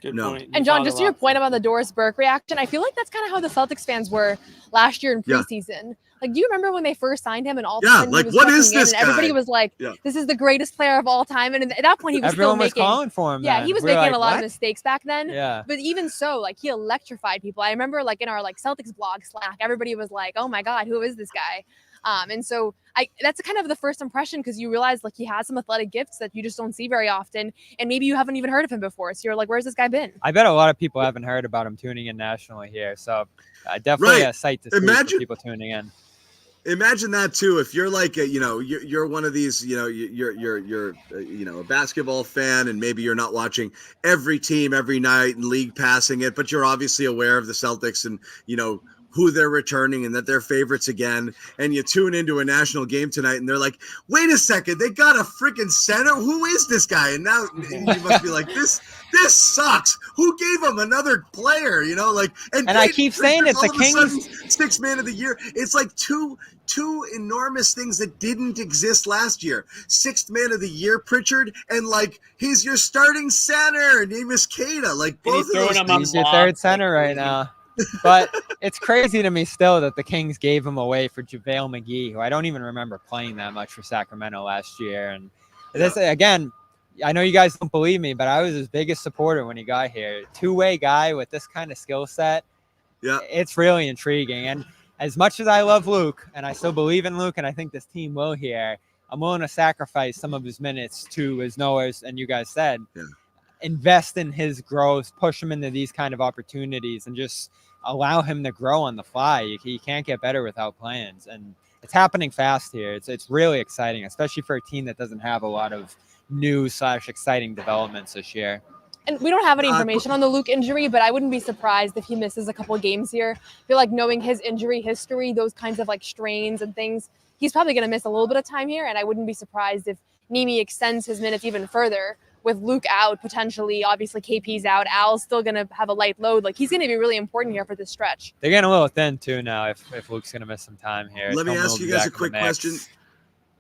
Good No. point. And John, just to your point about the Doris Burke reaction, I feel like that's kind of how the Celtics fans were last year in Yeah. preseason. Like, do you remember when they first signed him and all of a Yeah, sudden like, he was what is checking in this and everybody guy? was like, Yeah. this is the greatest player of all time. And at that point, he was Everyone still was making. calling for him. Yeah, then. he was We were making like, a lot of "What?" mistakes back then. Yeah. But even so, like, he electrified people. I remember, like, in our like Celtics blog Slack, everybody was like, "Oh my God, who is this guy?" And so that's kind of the first impression, because you realize like he has some athletic gifts that you just don't see very often, and maybe you haven't even heard of him before. So you're like, "Where's this guy been?" I bet a lot of people haven't heard about him tuning in nationally here. So definitely Right. a sight to see Imagine- for people tuning in. Imagine that too. If you're like, you're one of these, you're a basketball fan, and maybe you're not watching every team every night and league passing it, but you're obviously aware of the Celtics and who they're returning and that they're favorites again. And you tune into a national game tonight, and they're like, "Wait a second, they got a freaking center. Who is this guy?" And now you must be like, "This sucks. Who gave him another player?" And I keep saying Pritchard's it, the all of a sudden Kings- sixth man of the year. It's like two enormous things that didn't exist last year. Sixth man of the year, Pritchard, and like he's your starting center. Name is Queta. Like both of those He's your third center right now. But it's crazy to me still that the Kings gave him away for JaVale McGee, who I don't even remember playing that much for Sacramento last year. And this, again, I know you guys don't believe me, but I was his biggest supporter when he got here. Two-way guy with this kind of skill set. Yeah, it's really intriguing. And as much as I love Luke, and I still believe in Luke, and I think this team will here, I'm willing to sacrifice some of his minutes to, as Noah's and you guys said, invest in his growth, push him into these kind of opportunities, and just allow him to grow on the fly. He can't get better without plans. And it's happening fast here. It's really exciting, especially for a team that doesn't have a lot of new/exciting developments this year. And we don't have any information on the Luke injury, but I wouldn't be surprised if he misses a couple of games here. I feel like knowing his injury history, those kinds of like strains and things, he's probably going to miss a little bit of time here. And I wouldn't be surprised if Nimi extends his minutes even further with Luke out potentially. Obviously, KP's out. Al's still going to have a light load. Like, he's going to be really important here for this stretch. They're getting a little thin too now if Luke's going to miss some time here. Let me Don't ask move you guys back a quick in the mix. question.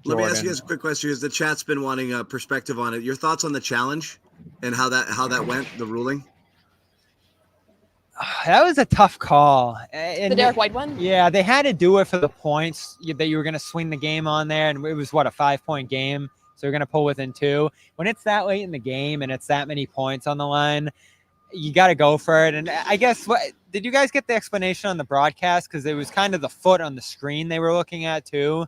Let me ask you guys a quick question, because the chat's been wanting a perspective on it. Your thoughts on the challenge and how that went, the ruling? That was a tough call. And The Derek White one? Yeah, they had to do it for the points that you were going to swing the game on there. And it was, a 5-point game. So you're going to pull within 2. When it's that late in the game and it's that many points on the line, you got to go for it. And I guess, did you guys get the explanation on the broadcast? Because it was kind of the foot on the screen they were looking at too,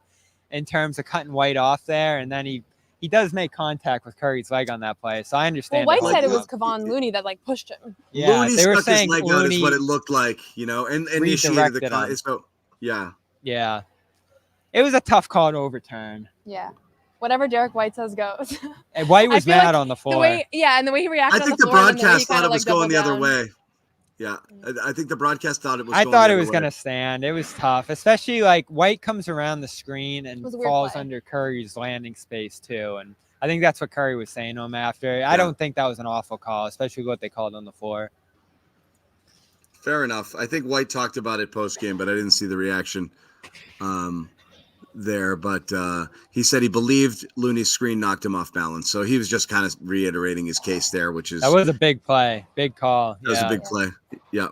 in terms of cutting White off there. And then he does make contact with Curry's leg on that play. So I understand. Well, White said it was Kevon Looney that like pushed him. Yeah, Looney they were stuck saying his leg out is Looney what it looked like, and initiated redirected him. so yeah. Yeah. It was a tough call to overturn. Yeah. Whatever Derek White says goes. And White I was feel mad like on the floor. and the way he reacted I think on the the floor, and then broadcast the way he thought kinda, it was like, going the doubled other down. way. Yeah, I think the broadcast thought it was. I going thought the it other was way. going to stand. It was tough, especially like White comes around the screen and was a weird falls play. under Curry's landing space too. And I think that's what Curry was saying to him after. I don't think that was an awful call, especially what they called on the floor. Fair enough. I think White talked about it post game, but I didn't see the reaction there. But he said he believed Looney's screen knocked him off balance. So he was just kind of reiterating his case there, which is That was a big play, big call. that was a big play. Yeah,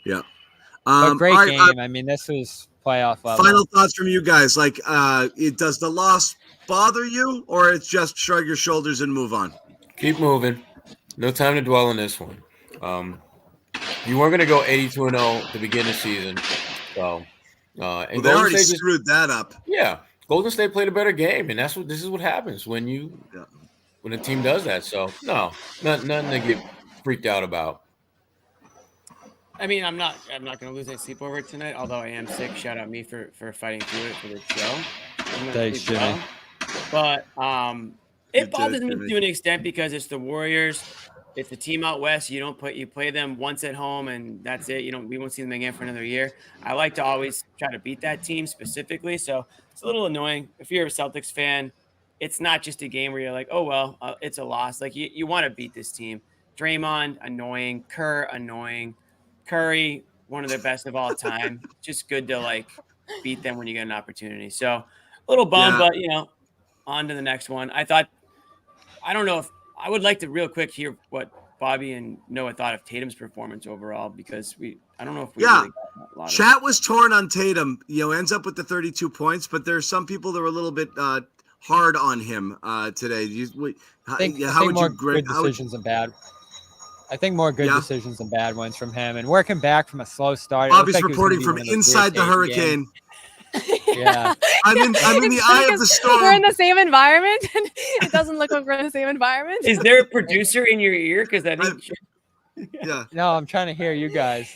yeah. But great all right, game. I mean, this was playoff level. Final thoughts from you guys. Like, does the loss bother you, or it's just shrug your shoulders and move on? Keep moving. No time to dwell on this one. You weren't going to go 82-0 at the beginning of the season. So, and Well, they Golden already State screwed that up. Yeah, Golden State played a better game, and this is what happens when a team does that. So, no, nothing to get freaked out about. I mean, I'm not going to lose my sleep over it tonight, although I am sick. Shout out me for fighting through it for the show. I'm gonna Thanks, sleep Jimmy. But it Good bothers job, me Jimmy. to an extent because it's the Warriors. It's the team out west. You play them once at home and that's it. We won't see them again for another year. I like to always try to beat that team specifically. So it's a little annoying. If you're a Celtics fan, it's not just a game where you're like, oh, well, it's a loss. Like you want to beat this team. Draymond, annoying. Kerr, annoying. Curry, one of the best of all time. Just good to like beat them when you get an opportunity. So a little bummed, but on to the next one. I don't know if I would like to real quick hear what Bobby and Noah thought of Tatum's performance overall, because I don't know if we Yeah. really got a lot Chat was torn on Tatum. Ends up with the 32 points, but there's some people that were a little bit hard on him today. I think more good decisions than bad. I think more good decisions than bad ones from him. And working back from a slow start. Bobby's reporting from inside the hurricane. Yeah. I'm in the eye of the storm. We're in the same environment. It doesn't look like we're in the same environment. Is there a producer in your ear? Because I think. No, I'm trying to hear you guys.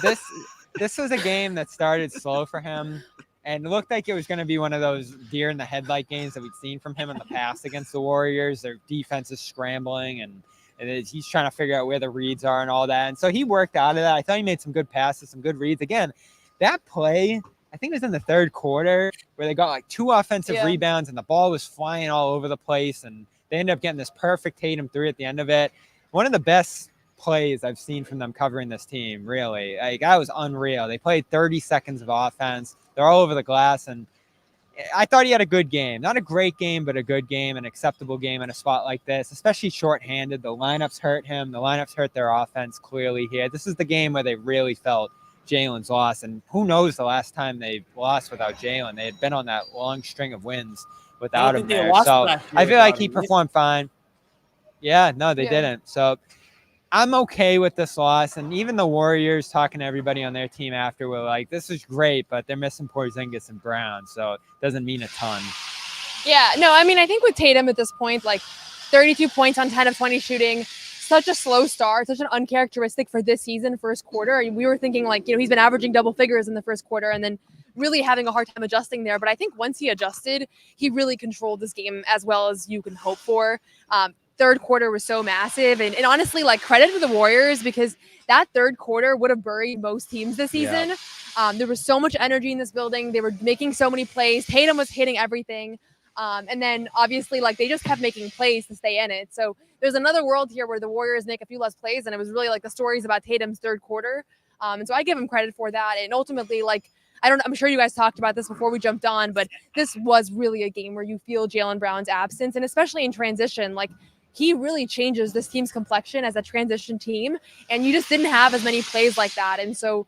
This was a game that started slow for him, and it looked like it was going to be one of those deer in the headlight games that we've seen from him in the past against the Warriors. Their defense is scrambling, and he's trying to figure out where the reads are and all that. And so he worked out of that. I thought he made some good passes, some good reads. Again, that play, I think it was in the third quarter, where they got like 2 offensive rebounds and the ball was flying all over the place, and they ended up getting this perfect Tatum 3 at the end of it. One of the best plays I've seen from them covering this team, really. Like, that was unreal. They played 30 seconds of offense. They're all over the glass, and I thought he had a good game. Not a great game, but a good game, an acceptable game in a spot like this, especially shorthanded. The lineups hurt him. The lineups hurt their offense clearly here. This is the game where they really felt Jalen's loss, and who knows the last time they lost without Jalen. They had been on that long string of wins without him there. So I feel like he performed fine. Yeah, no, they didn't. So I'm okay with this loss. And even the Warriors, talking to everybody on their team after, were like, this is great, but they're missing Porzingis and Brown, so it doesn't mean a ton. Yeah, no, I mean, I think with Tatum at this point, like 32 points on 10 of 20 shooting, such a slow start, such an uncharacteristic for this season, first quarter. And we were thinking, like, he's been averaging double figures in the first quarter and then really having a hard time adjusting there. But I think once he adjusted, he really controlled this game as well as you can hope for. Third quarter was so massive. And honestly, like, credit to the Warriors, because that third quarter would have buried most teams this season. Yeah. There was so much energy in this building. They were making so many plays. Tatum was hitting everything. And then obviously, like, they just kept making plays to stay in it. So there's another world here where the Warriors make a few less plays. And it was really like the stories about Tatum's third quarter. And so I give him credit for that. And ultimately, like, I'm sure you guys talked about this before we jumped on, but this was really a game where you feel Jaylen Brown's absence, and especially in transition, like, he really changes this team's complexion as a transition team, and you just didn't have as many plays like that. And so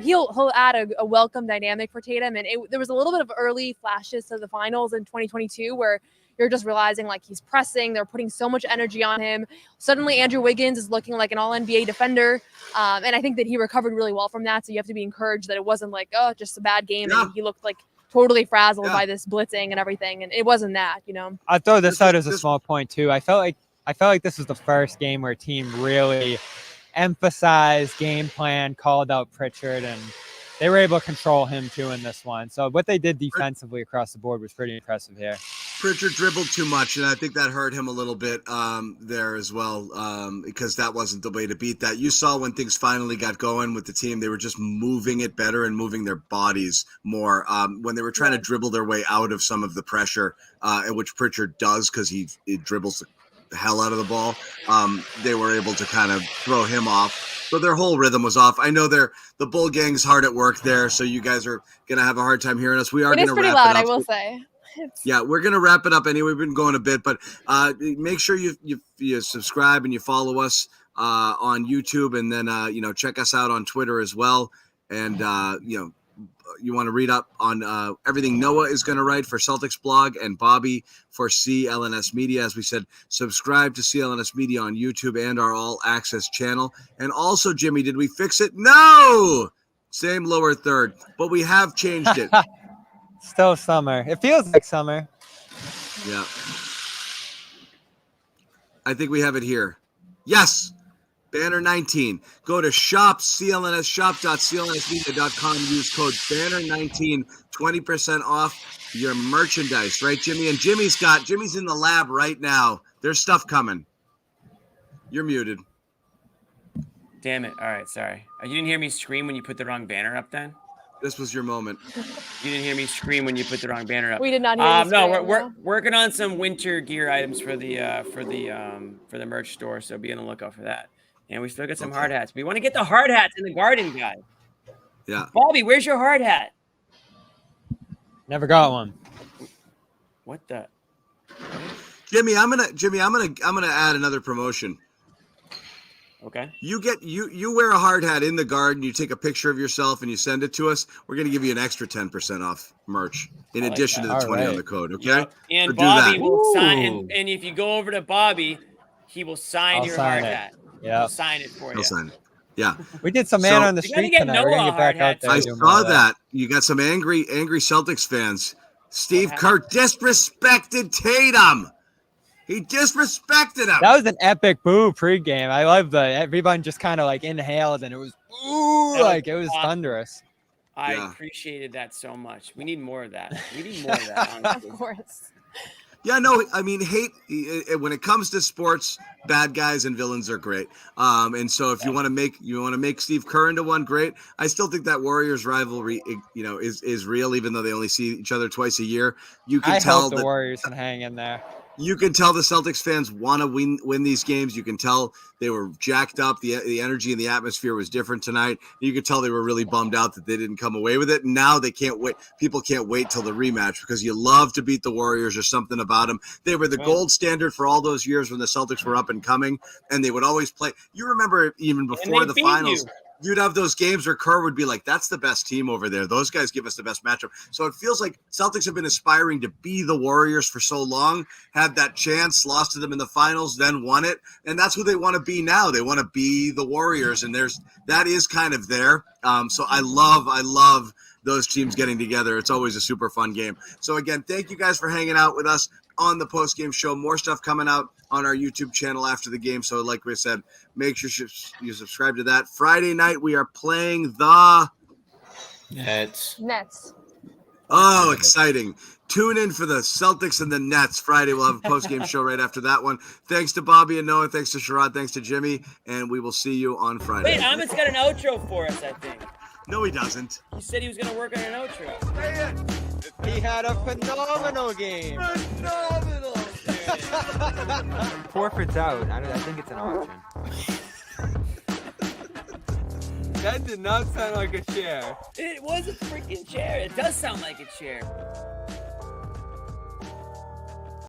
he'll add a welcome dynamic for Tatum. And there was a little bit of early flashes to the finals in 2022 where you're just realizing, like, he's pressing, they're putting so much energy on him. Suddenly Andrew Wiggins is looking like an all-NBA defender. And I think that he recovered really well from that. So you have to be encouraged that it wasn't like, oh, just a bad game. Yeah. And he looked like totally frazzled by this blitzing and everything. And it wasn't that, I'll throw this out as a small point too. I felt like this was the first game where a team really emphasized game plan, called out Pritchard, and they were able to control him too in this one. So what they did defensively across the board was pretty impressive here. Pritchard dribbled too much, and I think that hurt him a little bit there as well, because that wasn't the way to beat that. You saw when things finally got going with the team, they were just moving it better and moving their bodies more. When they were trying to dribble their way out of some of the pressure, which Pritchard does because he dribbles the hell out of the ball, they were able to kind of throw him off. So their whole rhythm was off. I know the Bull Gang's hard at work there, so you guys are going to have a hard time hearing us. We are going to wrap it up. It is pretty loud, I will say. Yeah, we're going to wrap it up anyway. We've been going a bit, but make sure you subscribe and you follow us on YouTube, and then check us out on Twitter as well. And you want to read up on everything Noah is going to write for Celtics blog and Bobby for CLNS Media. As we said, subscribe to CLNS Media on YouTube and our All Access channel. And also, Jimmy, did we fix it? No! Same lower third, but we have changed it. Still summer. It feels like summer. Yeah. I think we have it here. Yes. Banner 19. Go to shop.clnsmedia.com. Use code banner19. 20% off your merchandise. Right, Jimmy? And Jimmy's in the lab right now. There's stuff coming. You're muted. Damn it. All right. Sorry. You didn't hear me scream when you put the wrong banner up then? This was your moment. You didn't hear me scream when you put the wrong banner up. We did not hear you scream, No, we're working on some winter gear items for the merch store, so be on the lookout for that. And we still got some hard hats. We want to get the hard hats in the garden, guys. Yeah. Bobby, where's your hard hat? Never got one. What the? Jimmy, I'm gonna add another promotion. Okay. You wear a hard hat in the garden. You take a picture of yourself and you send it to us. We're going to give you an extra 10% off merch in addition to the 20 on the code. Okay. Yep. And So do Bobby that. will sign. And if you go over to Bobby, he will sign I'll your sign hard it. hat. Yeah. He'll sign it for He'll you. sign it. Yeah. We did some man So- on the You gotta street get tonight. We're Noah gonna a get back hard out there. hat, I and do more saw of that. You got some angry Celtics fans. Steve Kerr disrespected Tatum. He disrespected him. That was an epic boo pregame. I love everyone just kind of like inhaled and it was it was awesome. thunderous. I Yeah. appreciated that so much. We need more of that. We need more of that. Honestly. Of course. Yeah, no, I mean, hate when it comes to sports, bad guys and villains are great. And so if you want to make Steve Kerr into one, great. I still think that Warriors rivalry, is real, even though they only see each other twice a year. You can I tell hope the that Warriors can hang in there. you can tell the Celtics fans want to win these games. You can tell they were jacked up. The energy and the atmosphere was different tonight. You could tell they were really bummed out that they didn't come away with it. And now they can't wait. People can't wait till the rematch because you love to beat the Warriors or something about them. They were the gold standard for all those years when the Celtics were up and coming, and they would always play. You remember even before the beat finals. you. You'd have those games where Kerr would be like, that's the best team over there. Those guys give us the best matchup. So it feels like Celtics have been aspiring to be the Warriors for so long, had that chance, lost to them in the finals, then won it. And that's who they want to be now. They want to be the Warriors. And that is kind of there. So I love those teams getting together. It's always a super fun game. So again, thank you guys for hanging out with us on the post-game show. More stuff coming out on our YouTube channel after the game. So like we said, make sure you subscribe to that. Friday night, we are playing the Nets. Oh, exciting. Tune in for the Celtics and the Nets Friday. We'll have a post-game show right after that one. Thanks to Bobby and Noah. Thanks to Sherrod. Thanks to Jimmy. And we will see you on Friday. Wait, Amit's got an outro for us, I think. No, he doesn't. He said he was going to work on an outro. He had a phenomenal game. Forfeit's out. I think it's an option. That did not sound like a chair. It was a freaking chair. It does sound like a chair.